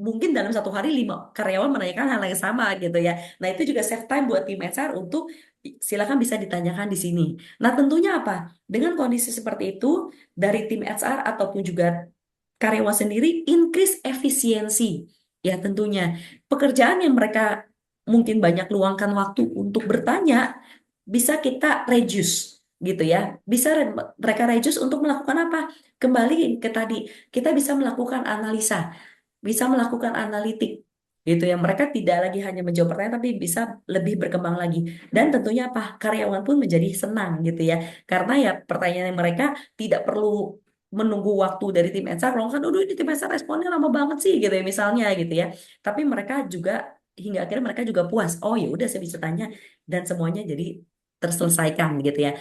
mungkin dalam satu hari 5 karyawan menanyakan hal yang sama gitu ya. Nah, itu juga save time buat tim HR untuk silakan bisa ditanyakan di sini. Nah, tentunya apa? Dengan kondisi seperti itu dari tim HR ataupun juga karyawan sendiri increase efisiensi. Ya tentunya pekerjaan yang mereka mungkin banyak luangkan waktu untuk bertanya bisa kita reduce gitu ya. Bisa mereka reduce untuk melakukan apa? Kembali ke tadi, kita bisa melakukan analisa, bisa melakukan analitik gitu ya. Mereka tidak lagi hanya menjawab pertanyaan tapi bisa lebih berkembang lagi. Dan tentunya apa? Karyawan pun menjadi senang gitu ya. Karena ya pertanyaan mereka tidak perlu menunggu waktu dari tim HR, kalau kan, aduh ini tim HR responnya lama banget sih gitu ya misalnya gitu ya. Tapi mereka juga hingga akhirnya mereka juga puas. Oh ya udah saya bisa tanya dan semuanya jadi terselesaikan gitu ya.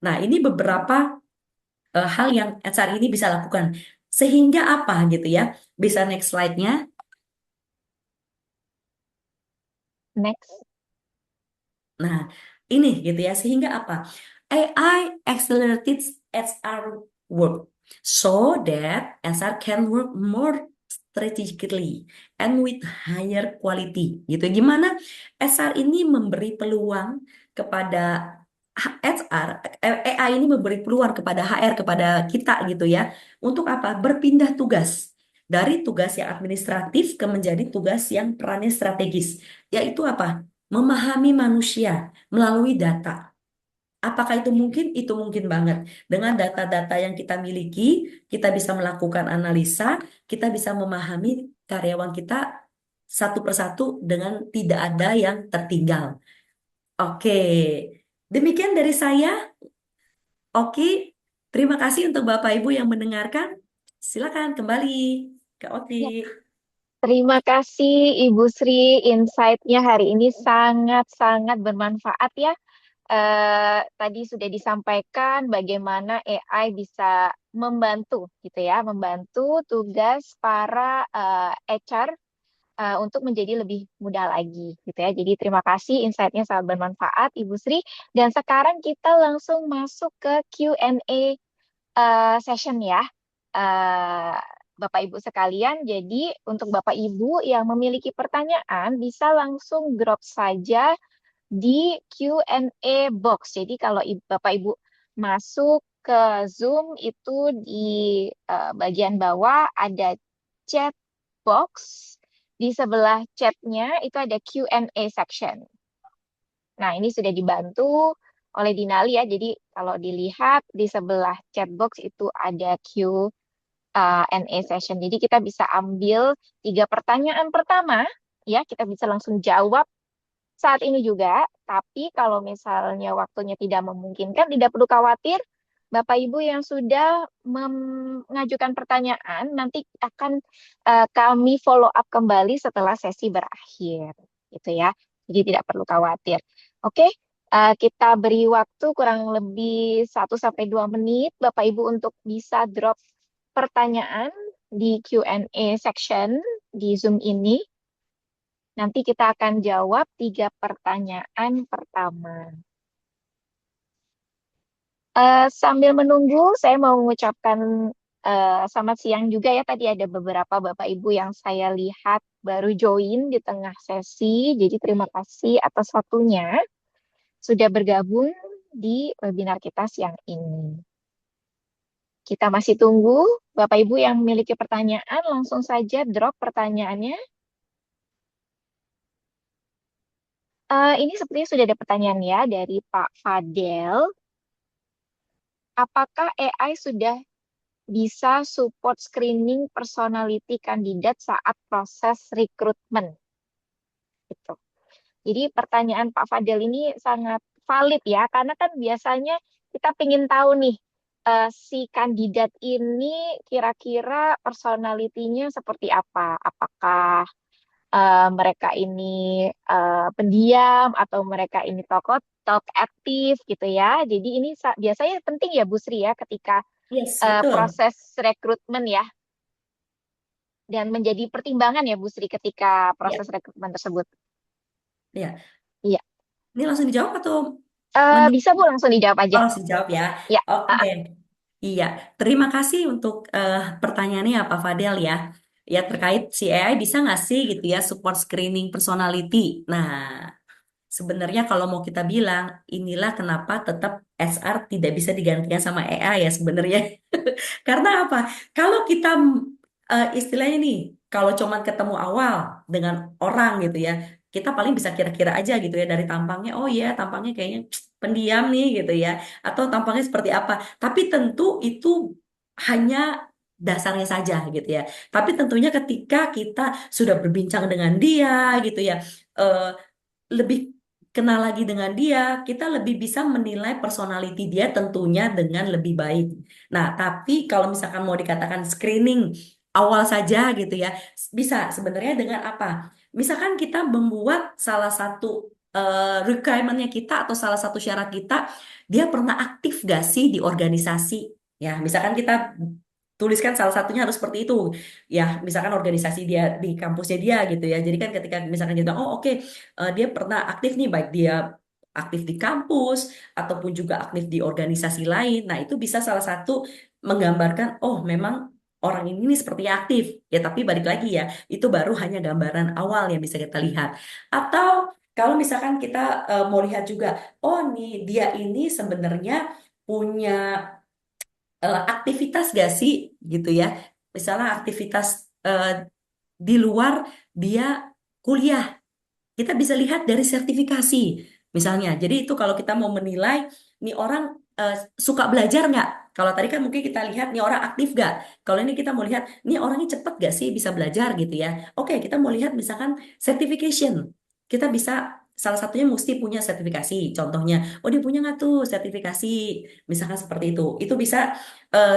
Nah, ini beberapa hal yang HR ini bisa lakukan. Sehingga apa gitu ya? Bisa next slide-nya. Next. Nah, ini gitu ya. Sehingga apa? AI accelerates HR work so that HR can work more strategically and with higher quality. Gitu. Gimana HR ini memberi peluang kepada HR, AI ini memberi peluang kepada HR, kepada kita gitu ya. Untuk apa? Berpindah tugas. Dari tugas yang administratif ke menjadi tugas yang perannya strategis. Yaitu apa? Memahami manusia melalui data. Apakah itu mungkin? Itu mungkin banget. Dengan data-data yang kita miliki, kita bisa melakukan analisa, kita bisa memahami karyawan kita satu persatu dengan tidak ada yang tertinggal. Oke, demikian dari saya. Oke, terima kasih untuk Bapak Ibu yang mendengarkan. Silakan kembali ke Oti. Terima kasih Ibu Sri, insight-nya hari ini sangat-sangat bermanfaat ya. Tadi sudah disampaikan bagaimana AI bisa membantu gitu ya, membantu tugas para HR untuk menjadi lebih mudah lagi gitu ya. Jadi terima kasih insight-nya sangat bermanfaat Ibu Sri. Dan sekarang kita langsung masuk ke Q&A session ya. Eh, Bapak Ibu sekalian, jadi untuk Bapak Ibu yang memiliki pertanyaan bisa langsung drop saja di Q&A box. Jadi kalau Bapak Ibu masuk ke Zoom itu di bagian bawah ada chat box. Di sebelah chatnya itu ada Q&A section. Nah, ini sudah dibantu oleh Dinali ya. Jadi kalau dilihat di sebelah chat box itu ada Q&A session. Jadi kita bisa ambil 3 pertanyaan pertama, ya kita bisa langsung jawab saat ini juga. Tapi kalau misalnya waktunya tidak memungkinkan, tidak perlu khawatir. Bapak Ibu yang sudah mengajukan pertanyaan nanti akan kami follow up kembali setelah sesi berakhir, gitu ya. Jadi tidak perlu khawatir. Oke, kita beri waktu kurang lebih 1 sampai 2 menit Bapak Ibu untuk bisa drop pertanyaan di Q&A section di Zoom ini. Nanti kita akan jawab 3 pertanyaan pertama. Sambil menunggu, saya mau mengucapkan selamat siang juga ya. Tadi ada beberapa Bapak Ibu yang saya lihat baru join di tengah sesi. Jadi terima kasih atas waktunya sudah bergabung di webinar kita siang ini. Kita masih tunggu Bapak Ibu yang memiliki pertanyaan, langsung saja drop pertanyaannya. Ini sepertinya sudah ada pertanyaan ya dari Pak Fadel. Apakah AI sudah bisa support screening personality kandidat saat proses rekrutmen? Gitu. Jadi pertanyaan Pak Fadel ini sangat valid ya, karena kan biasanya kita ingin tahu nih, si kandidat ini kira-kira personalitinya seperti apa? Apakah mereka ini pendiam atau mereka ini talk aktif gitu ya. Jadi ini biasanya penting ya Bu Sri ya ketika Yes, betul. proses rekrutmen ya, dan menjadi pertimbangan ya Bu Sri ketika Ya, proses rekrutmen tersebut. ya. Iya. Ini langsung dijawab atau Bisa Bu langsung dijawab aja. Oh, langsung jawab ya. Ya. Oke. Iya, terima kasih untuk pertanyaannya Pak Fadel ya. Ya terkait si AI bisa nggak sih gitu ya support screening personality. Nah, sebenarnya kalau mau kita bilang, inilah kenapa tetap SR tidak bisa digantikan sama AI ya sebenarnya. Karena apa? Kalau kita istilahnya nih, kalau cuman ketemu awal dengan orang gitu ya, kita paling bisa kira-kira aja gitu ya dari tampangnya. Oh iya, tampangnya kayaknya pendiam nih gitu ya, atau tampangnya seperti apa. Tapi tentu itu hanya dasarnya saja gitu ya. Tapi tentunya ketika kita sudah berbincang dengan dia gitu ya, eh, lebih kenal lagi dengan dia, kita lebih bisa menilai personality dia tentunya dengan lebih baik. Nah, tapi kalau misalkan mau dikatakan screening awal saja gitu ya, bisa sebenarnya dengan apa? Misalkan kita membuat salah satu requirement-nya kita atau salah satu syarat kita, dia pernah aktif gak sih di organisasi? Ya, misalkan kita tuliskan salah satunya harus seperti itu. Ya, misalkan organisasi dia di kampusnya dia gitu ya. Jadi kan ketika misalkan kita, oh oke, dia pernah aktif nih, baik dia aktif di kampus ataupun juga aktif di organisasi lain. Nah, itu bisa salah satu menggambarkan, oh memang orang ini nih seperti aktif. Ya, tapi balik lagi ya, itu baru hanya gambaran awal yang bisa kita lihat. Atau kalau misalkan kita mau lihat juga, oh nih dia ini sebenarnya punya aktivitas gak sih gitu ya. Misalnya aktivitas di luar dia kuliah. Kita bisa lihat dari sertifikasi, misalnya. Jadi itu kalau kita mau menilai, nih orang eh, suka belajar nggak? Kalau tadi kan mungkin kita lihat nih orang aktif nggak? Kalau ini kita mau lihat, nih orangnya cepet nggak sih bisa belajar gitu ya? Oke, kita mau lihat misalkan certification. Kita bisa salah satunya mesti punya sertifikasi. Contohnya, oh dia punya nggak tuh sertifikasi, misalkan seperti itu. Itu bisa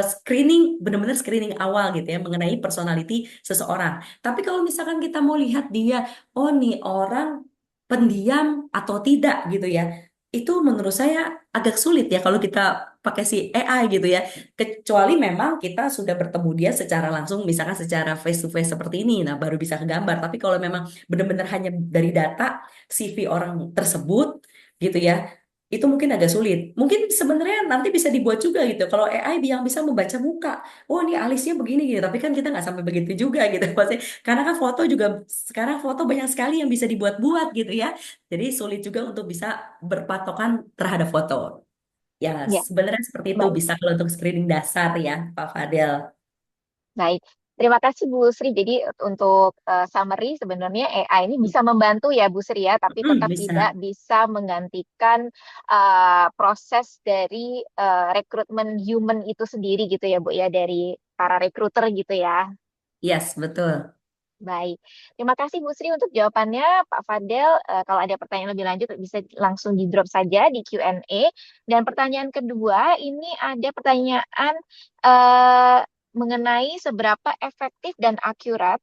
screening, benar-benar screening awal gitu ya mengenai personality seseorang. Tapi kalau misalkan kita mau lihat dia, oh nih orang pendiam atau tidak gitu ya, itu menurut saya agak sulit ya kalau kita pakai si AI gitu ya. Kecuali memang kita sudah bertemu dia secara langsung, misalkan secara face to face seperti ini, nah baru bisa kegambar. Tapi kalau memang benar-benar hanya dari data CV orang tersebut gitu ya, itu mungkin agak sulit. Mungkin sebenarnya nanti bisa dibuat juga gitu. Kalau AI yang bisa membaca muka, oh ini alisnya begini gitu. Tapi kan kita nggak sampai begitu juga gitu. Maksudnya, karena kan foto juga sekarang foto banyak sekali yang bisa dibuat-buat gitu ya. Jadi sulit juga untuk bisa berpatokan terhadap foto. Ya, Ya, sebenarnya seperti itu baik. bisa kalau untuk screening dasar ya, Pak Fadel. Baik, terima kasih Bu Sri. Jadi untuk summary sebenarnya AI ini bisa membantu ya Bu Sri ya, tapi tetap tidak Bisa. bisa menggantikan proses dari rekrutmen human itu sendiri gitu ya Bu ya, dari para recruiter gitu ya. Yes, betul. Baik, terima kasih Bu Sri untuk jawabannya. Pak Fadel, kalau ada pertanyaan lebih lanjut bisa langsung di drop saja di Q&A. Dan pertanyaan kedua, ini ada pertanyaan eh, mengenai seberapa efektif dan akurat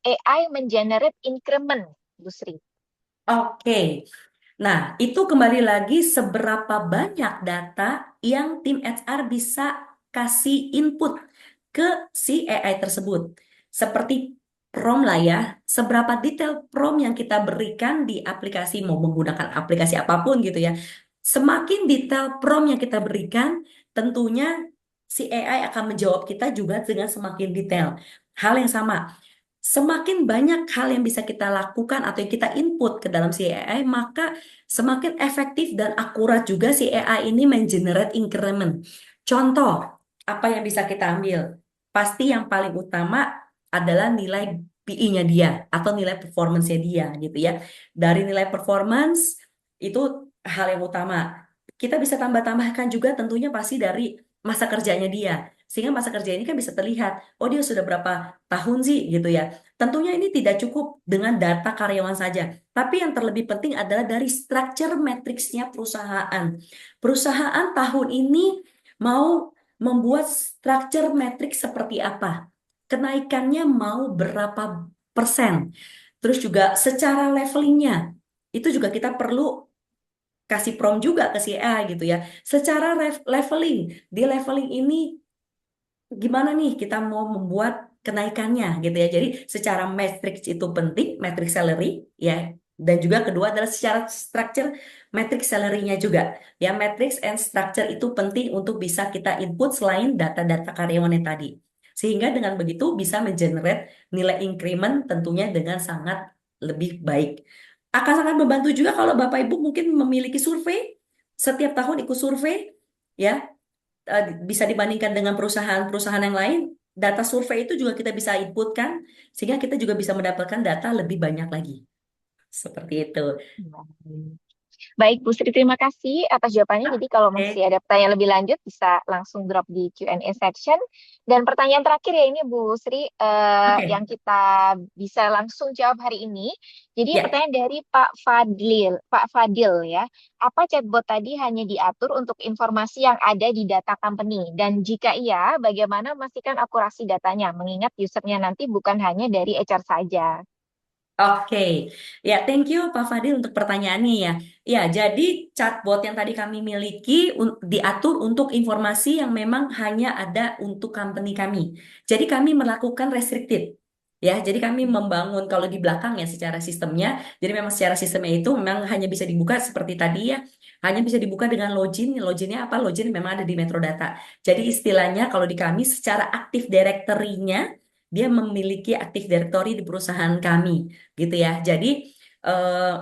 AI mengenerate increment, Bu Sri. Oke. Nah, itu kembali lagi seberapa banyak data yang tim HR bisa kasih input ke si AI tersebut. Seperti prompt lah ya, seberapa detail prompt yang kita berikan di aplikasi, mau menggunakan aplikasi apapun gitu ya. Semakin detail prompt yang kita berikan, tentunya si AI akan menjawab kita juga dengan semakin detail. Hal yang sama. Semakin banyak hal yang bisa kita lakukan atau yang kita input ke dalam si AI, maka semakin efektif dan akurat juga si AI ini mengenerate increment. Contoh, apa yang bisa kita ambil? Pasti yang paling utama adalah nilai PI-nya dia atau nilai performance-nya dia gitu ya. Dari nilai performance itu hal yang utama. Kita bisa tambah-tambahkan juga tentunya pasti dari masa kerjanya dia. Sehingga masa kerja ini kan bisa terlihat, oh dia sudah berapa tahun sih gitu ya. Tentunya ini tidak cukup dengan data karyawan saja, tapi yang terlebih penting adalah dari structure matriksnya perusahaan. Perusahaan tahun ini mau membuat structure matriks seperti apa? Kenaikannya mau berapa persen? Terus juga secara levelingnya, itu juga kita perlu kasih prompt juga ke si AI gitu ya. Secara leveling, di leveling ini gimana nih kita mau membuat kenaikannya gitu ya. Jadi secara matrix itu penting, matrix salary ya. Dan juga kedua adalah secara structure matrix salary-nya juga. Ya, matrix and structure itu penting untuk bisa kita input selain data-data karyawannya tadi. Sehingga dengan begitu bisa mengenerate nilai increment tentunya dengan sangat lebih baik. Akan sangat membantu juga kalau Bapak Ibu mungkin memiliki survei, setiap tahun ikut survei, ya bisa dibandingkan dengan perusahaan-perusahaan yang lain, data survei itu juga kita bisa inputkan, sehingga kita juga bisa mendapatkan data lebih banyak lagi. Seperti itu. Baik, Bu Sri, terima kasih atas jawabannya. Jadi kalau masih Oke, ada pertanyaan lebih lanjut, bisa langsung drop di Q&A section. Dan pertanyaan terakhir ya ini, Bu Sri, yang oke, kita bisa langsung jawab hari ini. Jadi ya. pertanyaan dari Pak Fadil ya. Apa chatbot tadi hanya diatur untuk informasi yang ada di data company? Dan jika iya, bagaimana memastikan akurasi datanya? Mengingat usernya nanti bukan hanya dari HR saja. Oke, ya thank you Pak Fadil untuk pertanyaannya ya. Ya, jadi chatbot yang tadi kami miliki diatur untuk informasi yang memang hanya ada untuk company kami. Jadi kami melakukan restricted. Ya, jadi kami membangun kalau di belakang ya secara sistemnya. Jadi memang secara sistemnya itu memang hanya bisa dibuka seperti tadi ya. Hanya bisa dibuka dengan login. Loginnya apa? Login memang ada di Metrodata. Jadi istilahnya kalau di kami secara Active Directory-nya dia memiliki Active Directory di perusahaan kami gitu ya. Jadi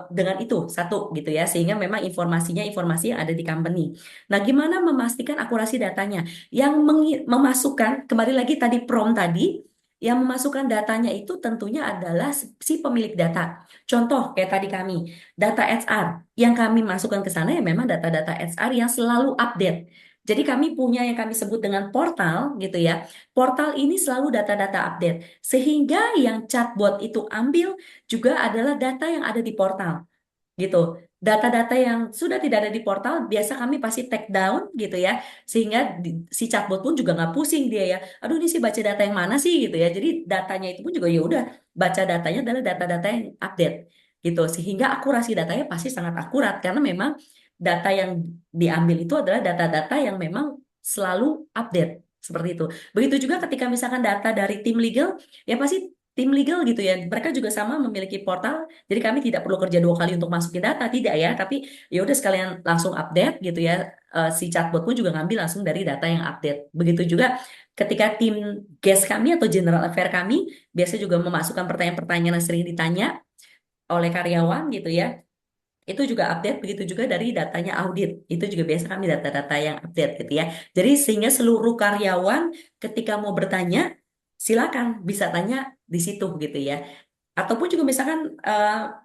dengan itu satu gitu ya, sehingga memang informasinya informasi yang ada di company. Nah, gimana memastikan akurasi datanya? Yang memasukkan kembali lagi tadi prompt tadi, yang memasukkan datanya itu tentunya adalah si pemilik data. Contoh kayak tadi kami, data HR yang kami masukkan ke sana ya memang data-data HR yang selalu update. Jadi kami punya yang kami sebut dengan portal gitu ya. Portal ini selalu data-data update. Sehingga yang chatbot itu ambil juga adalah data yang ada di portal gitu. Data-data yang sudah tidak ada di portal biasa kami pasti take down gitu ya, sehingga si chatbot pun juga nggak pusing dia ya. Aduh ini sih baca data yang mana sih gitu ya. Jadi datanya itu pun juga ya udah baca datanya adalah data-data yang update gitu, sehingga akurasi datanya pasti sangat akurat karena memang data yang diambil itu adalah data-data yang memang selalu update seperti itu. Begitu juga ketika misalkan data dari tim legal, ya pasti tim legal gitu ya. Mereka juga sama memiliki portal, jadi kami tidak perlu kerja 2 kali untuk masukin data, tidak ya. Tapi ya udah sekalian langsung update gitu ya. Si chatbot pun juga ngambil langsung dari data yang update. Begitu juga ketika tim guest kami atau general affair kami biasa juga memasukkan pertanyaan-pertanyaan yang sering ditanya oleh karyawan gitu ya. Itu juga update, begitu juga dari datanya audit. Itu juga biasa kami data-data yang update gitu ya. Jadi sehingga seluruh karyawan ketika mau bertanya, silakan bisa tanya di situ gitu ya. Ataupun juga misalkan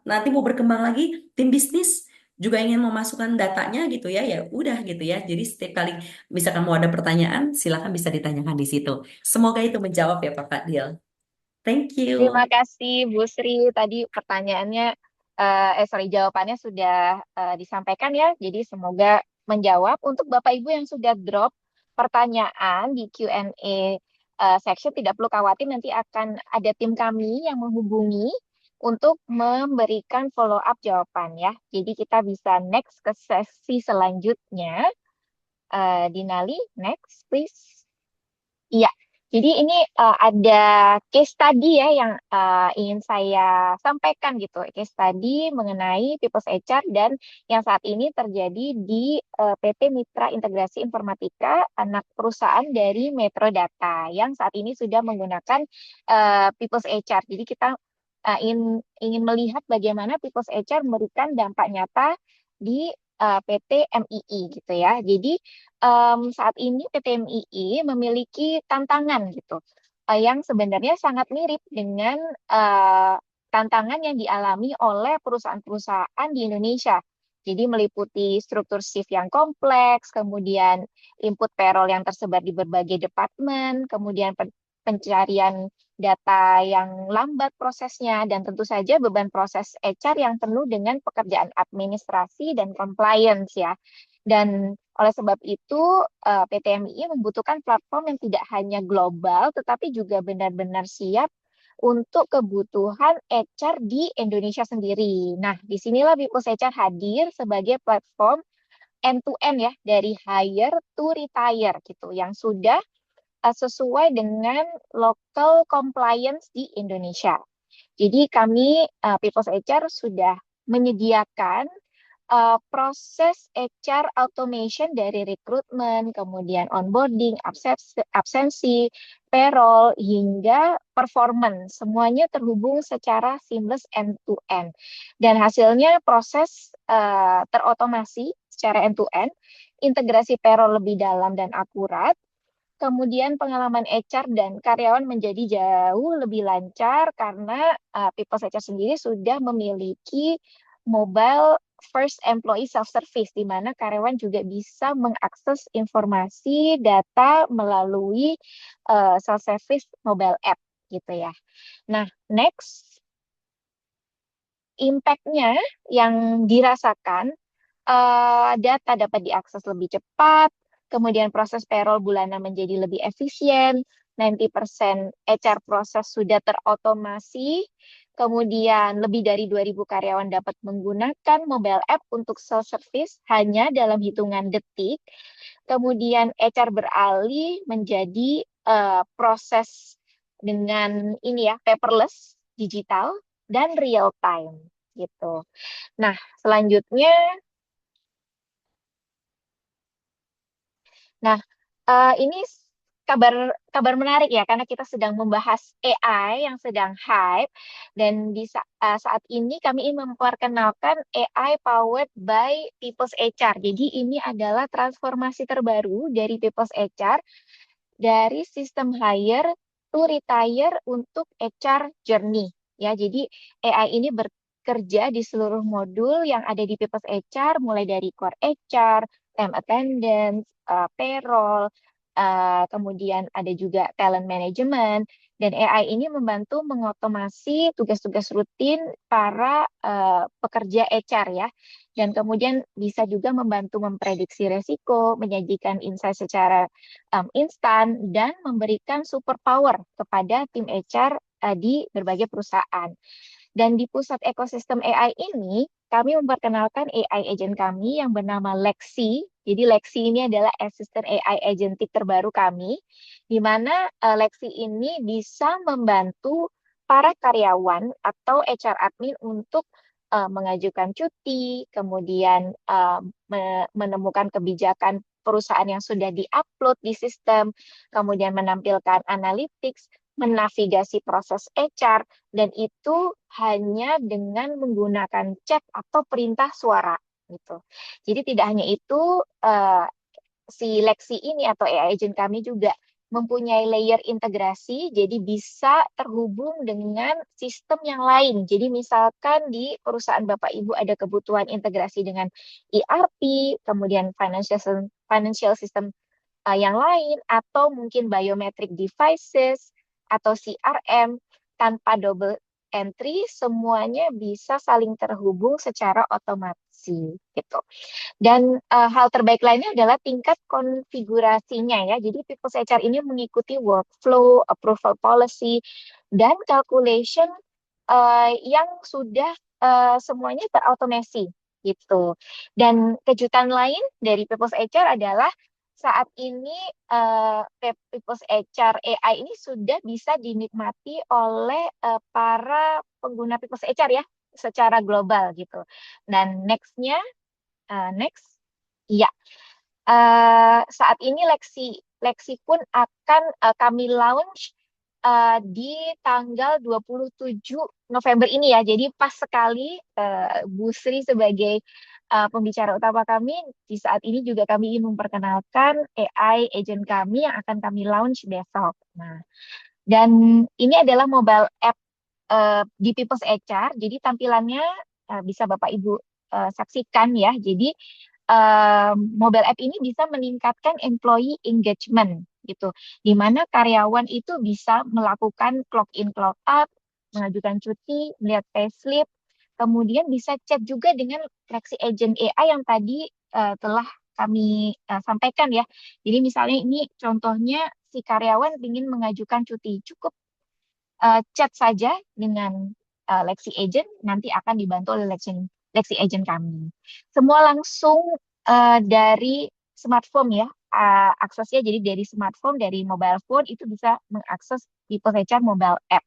nanti mau berkembang lagi, tim bisnis juga ingin memasukkan datanya gitu ya, ya udah gitu ya. Jadi setiap kali misalkan mau ada pertanyaan, silakan bisa ditanyakan di situ. Semoga itu menjawab ya Pak Fadil. Thank Terima you. kasih Bu Sri. Tadi pertanyaannya, sorry, jawabannya sudah disampaikan ya. Jadi semoga menjawab. Untuk Bapak Ibu yang sudah drop pertanyaan di Q&A section, tidak perlu khawatir, nanti akan ada tim kami yang menghubungi untuk memberikan follow up jawaban ya. Jadi kita bisa next ke sesi selanjutnya. Dinali, next please. Iya, jadi ini ada case study ya yang ingin saya sampaikan gitu. Case study mengenai People's HR dan yang saat ini terjadi di PT Mitra Integrasi Informatika, anak perusahaan dari Metro Data yang saat ini sudah menggunakan People's HR. Jadi kita ingin ingin melihat bagaimana People's HR memberikan dampak nyata di PT MII gitu ya. Jadi saat ini PT MII memiliki tantangan gitu, yang sebenarnya sangat mirip dengan tantangan yang dialami oleh perusahaan-perusahaan di Indonesia. Jadi meliputi struktur shift yang kompleks, kemudian input payroll yang tersebar di berbagai departemen, kemudian pencarian data yang lambat prosesnya, dan tentu saja beban proses HR yang penuh dengan pekerjaan administrasi dan compliance ya. Dan oleh sebab itu, PT MII membutuhkan platform yang tidak hanya global, tetapi juga benar-benar siap untuk kebutuhan HR di Indonesia sendiri. Nah, disinilah Bipus HR hadir sebagai platform end-to-end ya, dari hire to retire gitu, yang sudah sesuai dengan local compliance di Indonesia. Jadi kami People's HR sudah menyediakan proses HR automation dari rekrutmen, kemudian onboarding, absensi, payroll, hingga performance. Semuanya terhubung secara seamless end-to-end. Dan hasilnya proses terotomasi secara end-to-end, integrasi payroll lebih dalam dan akurat, kemudian pengalaman HR dan karyawan menjadi jauh lebih lancar karena People's HR sendiri sudah memiliki mobile first employee self-service, di mana karyawan juga bisa mengakses informasi data melalui self-service mobile app gitu ya. Nah, next, impact-nya yang dirasakan, data dapat diakses lebih cepat, kemudian proses payroll bulanan menjadi lebih efisien, 90% HR proses sudah terotomasi, kemudian lebih dari 2.000 karyawan dapat menggunakan mobile app untuk self-service hanya dalam hitungan detik, kemudian HR beralih menjadi proses dengan ini ya, paperless, digital, dan real time gitu. Nah, selanjutnya, nah ini kabar kabar menarik ya, karena kita sedang membahas AI yang sedang hype, dan di saat ini kami ingin memperkenalkan AI powered by People's HR. Jadi ini adalah transformasi terbaru dari People's HR, dari sistem hire to retire untuk HR journey. Ya, jadi AI ini bekerja di seluruh modul yang ada di People's HR, mulai dari core HR, time attendance, payroll, kemudian ada juga talent management, dan AI ini membantu mengotomasi tugas-tugas rutin para pekerja HR ya. Dan kemudian bisa juga membantu memprediksi resiko, menyajikan insight secara instan, dan memberikan superpower kepada tim HR di berbagai perusahaan. Dan di pusat ekosistem AI ini, kami memperkenalkan AI agent kami yang bernama Lexi. Jadi Lexi ini adalah asisten AI agentik terbaru kami, di mana Lexi ini bisa membantu para karyawan atau HR admin untuk mengajukan cuti, kemudian menemukan kebijakan perusahaan yang sudah diupload di sistem, kemudian menampilkan analytics, menavigasi proses HR, dan itu hanya dengan menggunakan chat atau perintah suara gitu. Jadi tidak hanya itu, si Lexi ini atau AI agent kami juga mempunyai layer integrasi, jadi bisa terhubung dengan sistem yang lain. Jadi misalkan di perusahaan Bapak Ibu ada kebutuhan integrasi dengan ERP, kemudian financial system yang lain, atau mungkin biometric devices atau CRM, tanpa double entry, semuanya bisa saling terhubung secara otomasi gitu. Dan hal terbaik lainnya adalah tingkat konfigurasinya ya. Jadi People's HR ini mengikuti workflow, approval policy, dan calculation yang sudah semuanya terautomasi gitu. Dan kejutan lain dari People's HR adalah saat ini People's HR AI ini sudah bisa dinikmati oleh para pengguna People's HR ya secara global gitu. Dan next, ya, saat ini Lexi pun akan kami launch di tanggal 27 November ini ya. Jadi pas sekali Bu Sri sebagai pembicara utama kami, di saat ini juga kami ingin memperkenalkan AI agent kami yang akan kami launch besok. Nah, dan ini adalah mobile app di People's HR. Jadi tampilannya bisa Bapak Ibu saksikan ya. Jadi mobile app ini bisa meningkatkan employee engagement gitu, di mana karyawan itu bisa melakukan clock in clock out, mengajukan cuti, melihat payslip, kemudian bisa chat juga dengan Lexi Agent AI yang tadi telah kami sampaikan ya. Jadi misalnya ini contohnya si karyawan ingin mengajukan cuti, cukup chat saja dengan Lexi Agent, nanti akan dibantu oleh Lexi Agent kami. Semua langsung dari smartphone ya, aksesnya jadi dari smartphone, dari mobile phone itu bisa mengakses People's HR mobile app.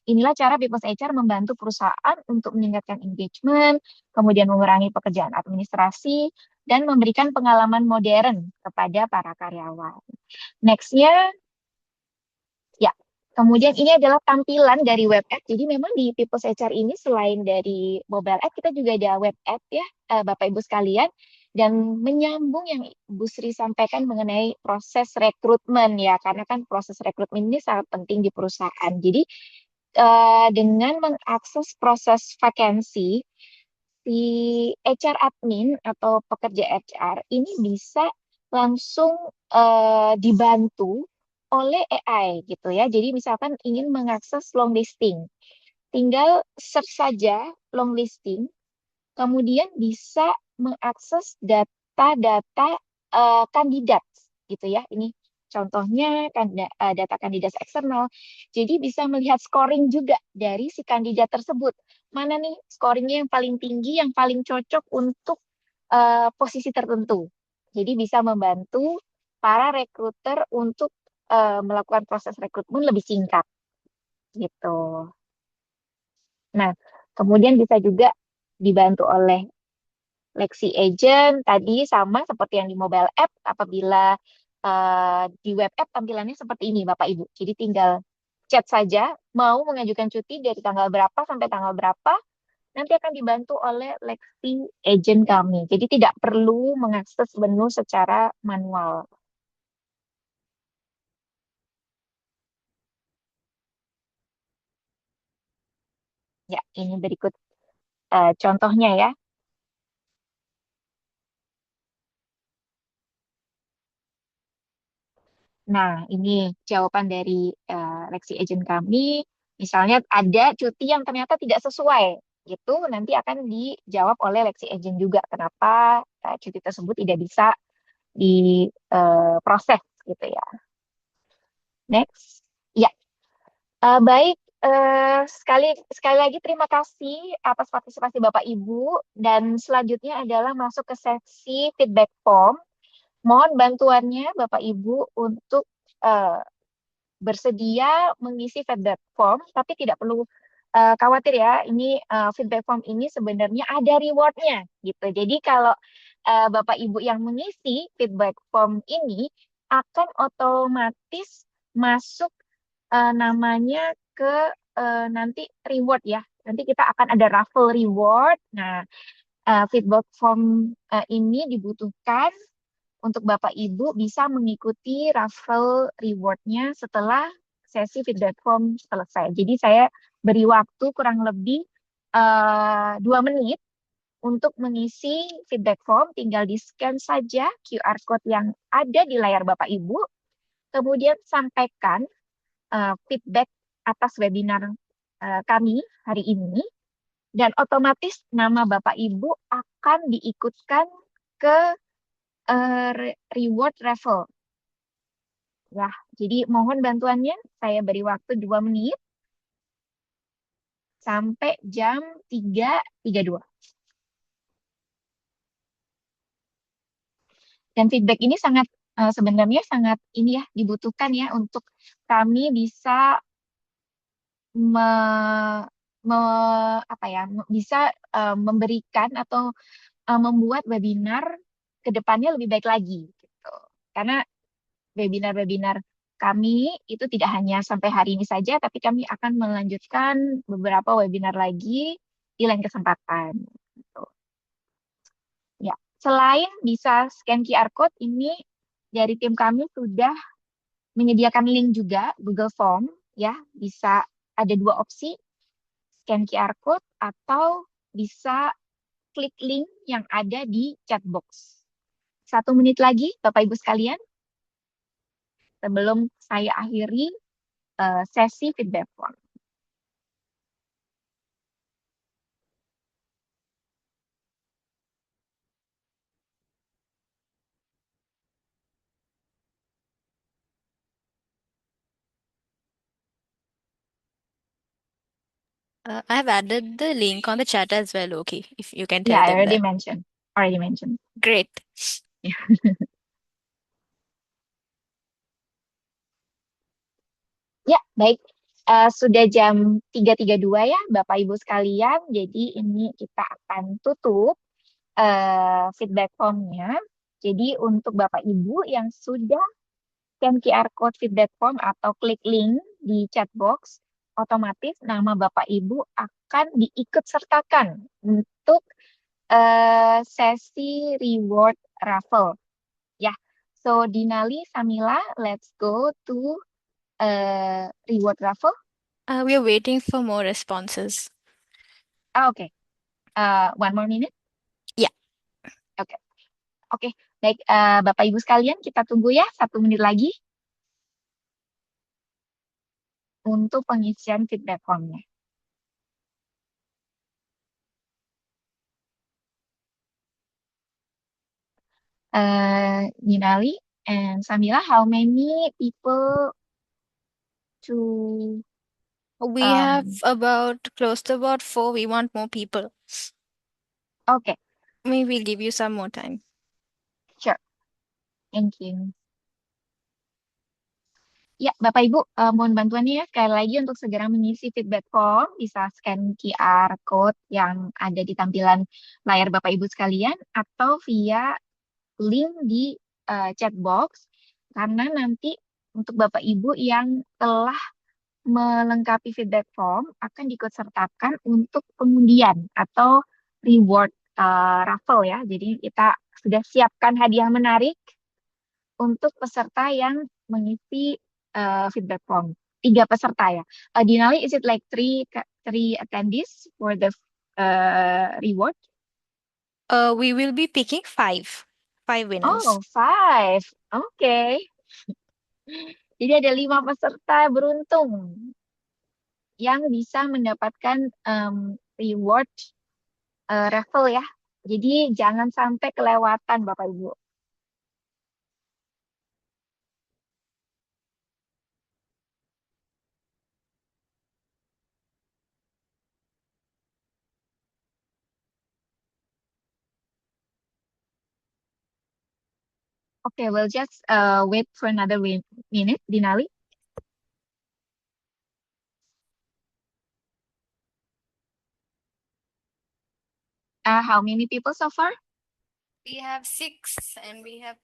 Inilah cara People's HR membantu perusahaan untuk meningkatkan engagement, kemudian mengurangi pekerjaan administrasi, dan memberikan pengalaman modern kepada para karyawan. Next-nya, ya, kemudian ini adalah tampilan dari web app. Jadi memang di People's HR ini selain dari mobile app, kita juga ada web app ya, Bapak Ibu sekalian. Dan menyambung yang Bu Sri sampaikan mengenai proses rekrutmen ya, karena kan proses rekrutmen ini sangat penting di perusahaan. Jadi dengan mengakses proses vakansi, si HR admin atau pekerja HR ini bisa langsung dibantu oleh AI gitu ya. Jadi misalkan ingin mengakses long listing, tinggal search saja long listing, kemudian bisa mengakses data-data kandidat gitu ya. Ini contohnya data kandidat eksternal. Jadi bisa melihat scoring juga dari si kandidat tersebut. Mana nih scoringnya yang paling tinggi, yang paling cocok untuk posisi tertentu. Jadi bisa membantu para rekruter untuk melakukan proses rekrutmen lebih singkat gitu. Nah, kemudian bisa juga dibantu oleh Lexi Agent tadi sama seperti yang di mobile app, apabila di web app tampilannya seperti ini Bapak Ibu. Jadi tinggal chat saja, mau mengajukan cuti dari tanggal berapa sampai tanggal berapa, nanti akan dibantu oleh Lexi Agent kami. Jadi tidak perlu mengakses menu secara manual. Ya, ini berikut contohnya ya. Nah, ini jawaban dari Lexi Agent kami. Misalnya ada cuti yang ternyata tidak sesuai, gitu nanti akan dijawab oleh Lexi Agent juga kenapa cuti tersebut tidak bisa diproses gitu ya. Next. Ya, baik. Sekali sekali lagi terima kasih atas partisipasi Bapak Ibu dan selanjutnya adalah masuk ke sesi feedback form. Mohon bantuannya Bapak Ibu untuk eh, bersedia mengisi feedback form, tapi tidak perlu khawatir ya. Ini feedback form ini sebenarnya ada rewardnya gitu. Jadi kalau Bapak Ibu yang mengisi feedback form ini akan otomatis masuk namanya ke nanti reward ya. Nanti kita akan ada raffle reward. Nah, feedback form ini dibutuhkan untuk Bapak Ibu bisa mengikuti raffle rewardnya setelah sesi feedback form selesai. Jadi saya beri waktu kurang lebih 2 menit untuk mengisi feedback form. Tinggal di-scan saja QR code yang ada di layar Bapak Ibu, kemudian sampaikan feedback atas webinar kami hari ini, dan otomatis nama Bapak Ibu akan diikutkan ke reward raffle. Ya, jadi mohon bantuannya. Saya beri waktu 2 menit sampai jam 3.32. Dan feedback ini sangat sebenarnya sangat ini ya dibutuhkan ya untuk kami bisa me, apa ya bisa memberikan atau membuat webinar ke depannya lebih baik lagi gitu. Karena webinar-webinar kami itu tidak hanya sampai hari ini saja, tapi kami akan melanjutkan beberapa webinar lagi di lain kesempatan. Gitu. Ya, selain bisa scan QR code, ini dari tim kami sudah menyediakan link juga Google Form, ya, bisa ada 2 opsi, scan QR code atau bisa klik link yang ada di chat box. 1 menit lagi, Bapak Ibu sekalian, sebelum saya akhiri sesi feedback form. I have added the link on the chat as well. Okay, if you can Yeah, tell I them already that. mentioned. Already mentioned. Great. Ya, ya baik. Sudah jam 3.32 ya, Bapak Ibu sekalian. Jadi ini kita akan tutup feedback formnya. Jadi untuk Bapak Ibu yang sudah scan QR code feedback form atau klik link di chat box, otomatis nama Bapak Ibu akan diikut sertakan untuk sesi reward raffle. Ya, so Dinali, Samila, let's go to reward raffle. We are waiting for more responses. Oke. One more minute. Yeah. Oke. Oke, baik Bapak Ibu sekalian, kita tunggu ya 1 menit lagi untuk pengisian feedback formnya. Dinali and Samila, how many people to We have about close to about 4. We want more people. Okay, Maybe we'll give you some more time. sure. Thank you. Ya, Bapak Ibu, mohon bantuannya ya sekali lagi untuk segera mengisi feedback form, bisa scan QR code yang ada di tampilan layar Bapak Ibu sekalian atau via link di chat box, karena nanti untuk Bapak Ibu yang telah melengkapi feedback form akan diikutsertakan untuk pengundian atau reward raffle ya. Jadi kita sudah siapkan hadiah menarik untuk peserta yang mengisi feedback form. 3 peserta ya. Dinali, is it like three attendees for the reward? We will be picking 5 winners. Oh, 5. Okay. Jadi ada 5 peserta beruntung yang bisa mendapatkan reward raffle ya. Jadi jangan sampai kelewatan Bapak Ibu. Okay, we'll just wait for another minute, Dinali. How many people so far? We have 6 and we have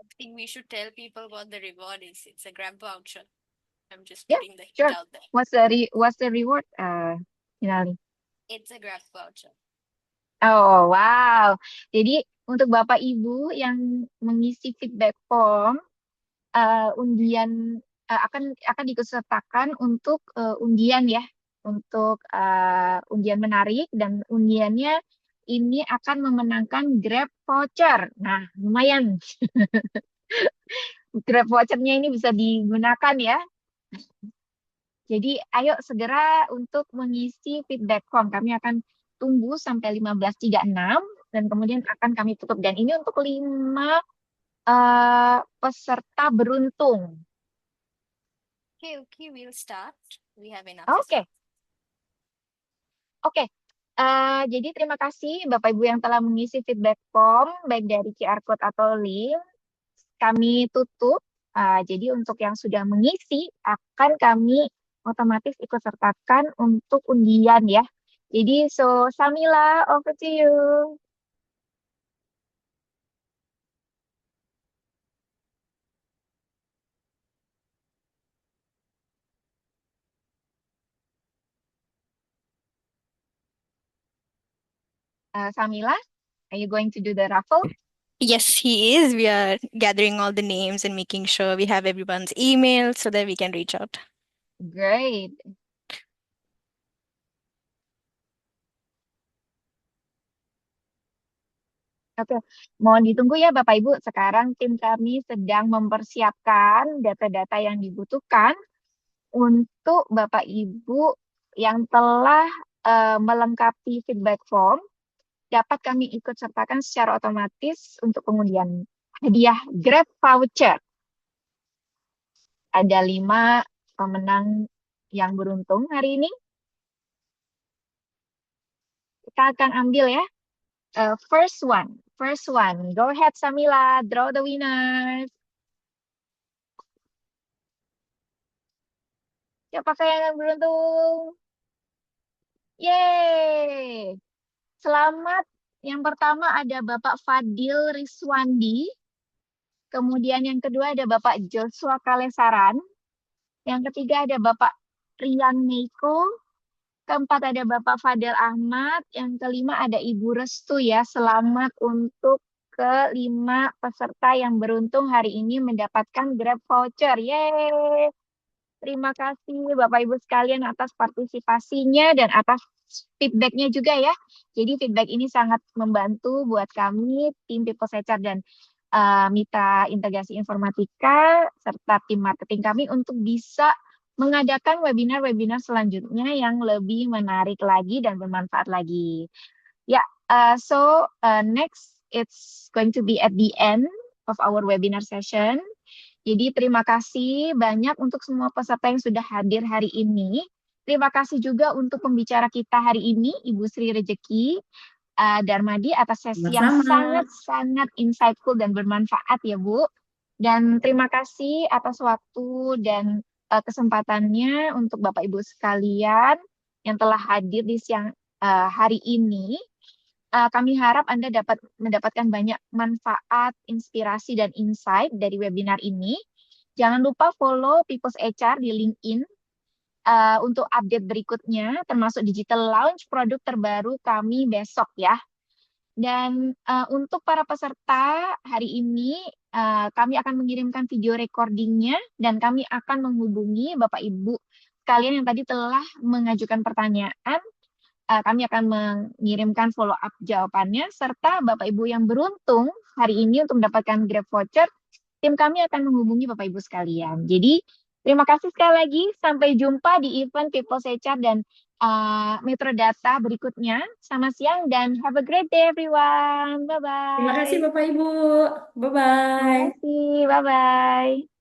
I think we should tell people what the reward is. It's a Grab voucher. I'm just Yeah, putting the hint sure. out there. What's the reward, Dinali? It's a Grab voucher. Oh, wow. Jadi untuk Bapak Ibu yang mengisi feedback form, undian akan diikutsertakan untuk undian ya, untuk undian menarik dan undiannya ini akan memenangkan Grab voucher. Nah, lumayan. Grab vouchernya ini bisa digunakan ya. Jadi ayo segera untuk mengisi feedback form. Kami akan tunggu sampai 15.36 dan kemudian akan kami tutup. Dan ini untuk 5 peserta beruntung. Okay, we'll start. We have enough. Oke. Oke. Jadi terima kasih Bapak Ibu yang telah mengisi feedback form baik dari QR code atau link. Kami tutup. Jadi untuk yang sudah mengisi akan kami otomatis ikut sertakan untuk undian ya. Jadi Samila, over to you. Samila, are you going to do the raffle? Yes, he is. We are gathering all the names and making sure we have everyone's email so that we can reach out. Great. Oke, mohon ditunggu ya Bapak Ibu. Sekarang tim kami sedang mempersiapkan data-data yang dibutuhkan untuk Bapak Ibu yang telah melengkapi feedback form. Dapat kami ikut sertakan secara otomatis untuk pengundian hadiah Grab voucher. Ada 5 pemenang yang beruntung hari ini. Kita akan ambil ya. First one. Go ahead Samila, draw the winners. Siapakah yang beruntung? Yeay. Selamat. Yang pertama ada Bapak Fadil Riswandi. Kemudian yang kedua ada Bapak Joshua Kalesaran. Yang ketiga ada Bapak Rian Meiko. Keempat ada Bapak Fadel Ahmad. Yang kelima ada Ibu Restu ya. Selamat untuk ke-5 peserta yang beruntung hari ini mendapatkan Grab voucher. Yeay. Terima kasih Bapak Ibu sekalian atas partisipasinya dan atas feedbacknya juga ya. Jadi feedback ini sangat membantu buat kami, tim People Secar dan Mitra Integrasi Informatika, serta tim marketing kami untuk bisa mengadakan webinar-webinar selanjutnya yang lebih menarik lagi dan bermanfaat lagi. Ya, next it's going to be at the end of our webinar session. Jadi terima kasih banyak untuk semua peserta yang sudah hadir hari ini. Terima kasih juga untuk pembicara kita hari ini, Ibu Sri Rejeki Darmadi atas sesi yang sangat-sangat insightful dan bermanfaat ya Bu. Dan terima kasih atas waktu dan kesempatannya untuk Bapak Ibu sekalian yang telah hadir di siang hari ini. Kami harap Anda dapat mendapatkan banyak manfaat, inspirasi, dan insight dari webinar ini. Jangan lupa follow People's HR di LinkedIn untuk update berikutnya, termasuk digital launch produk terbaru kami besok ya. Dan untuk para peserta hari ini, kami akan mengirimkan video recordingnya dan kami akan menghubungi Bapak Ibu sekalian yang tadi telah mengajukan pertanyaan. Kami akan mengirimkan follow up jawabannya, serta Bapak Ibu yang beruntung hari ini untuk mendapatkan Grab voucher, tim kami akan menghubungi Bapak Ibu sekalian. Jadi, terima kasih sekali lagi. Sampai jumpa di event People HR dan Metro Data berikutnya. Selamat siang dan have a great day everyone. Terima kasih Bye-bye. Bapak Ibu. Terima Bye-bye. kasih. Bye-bye.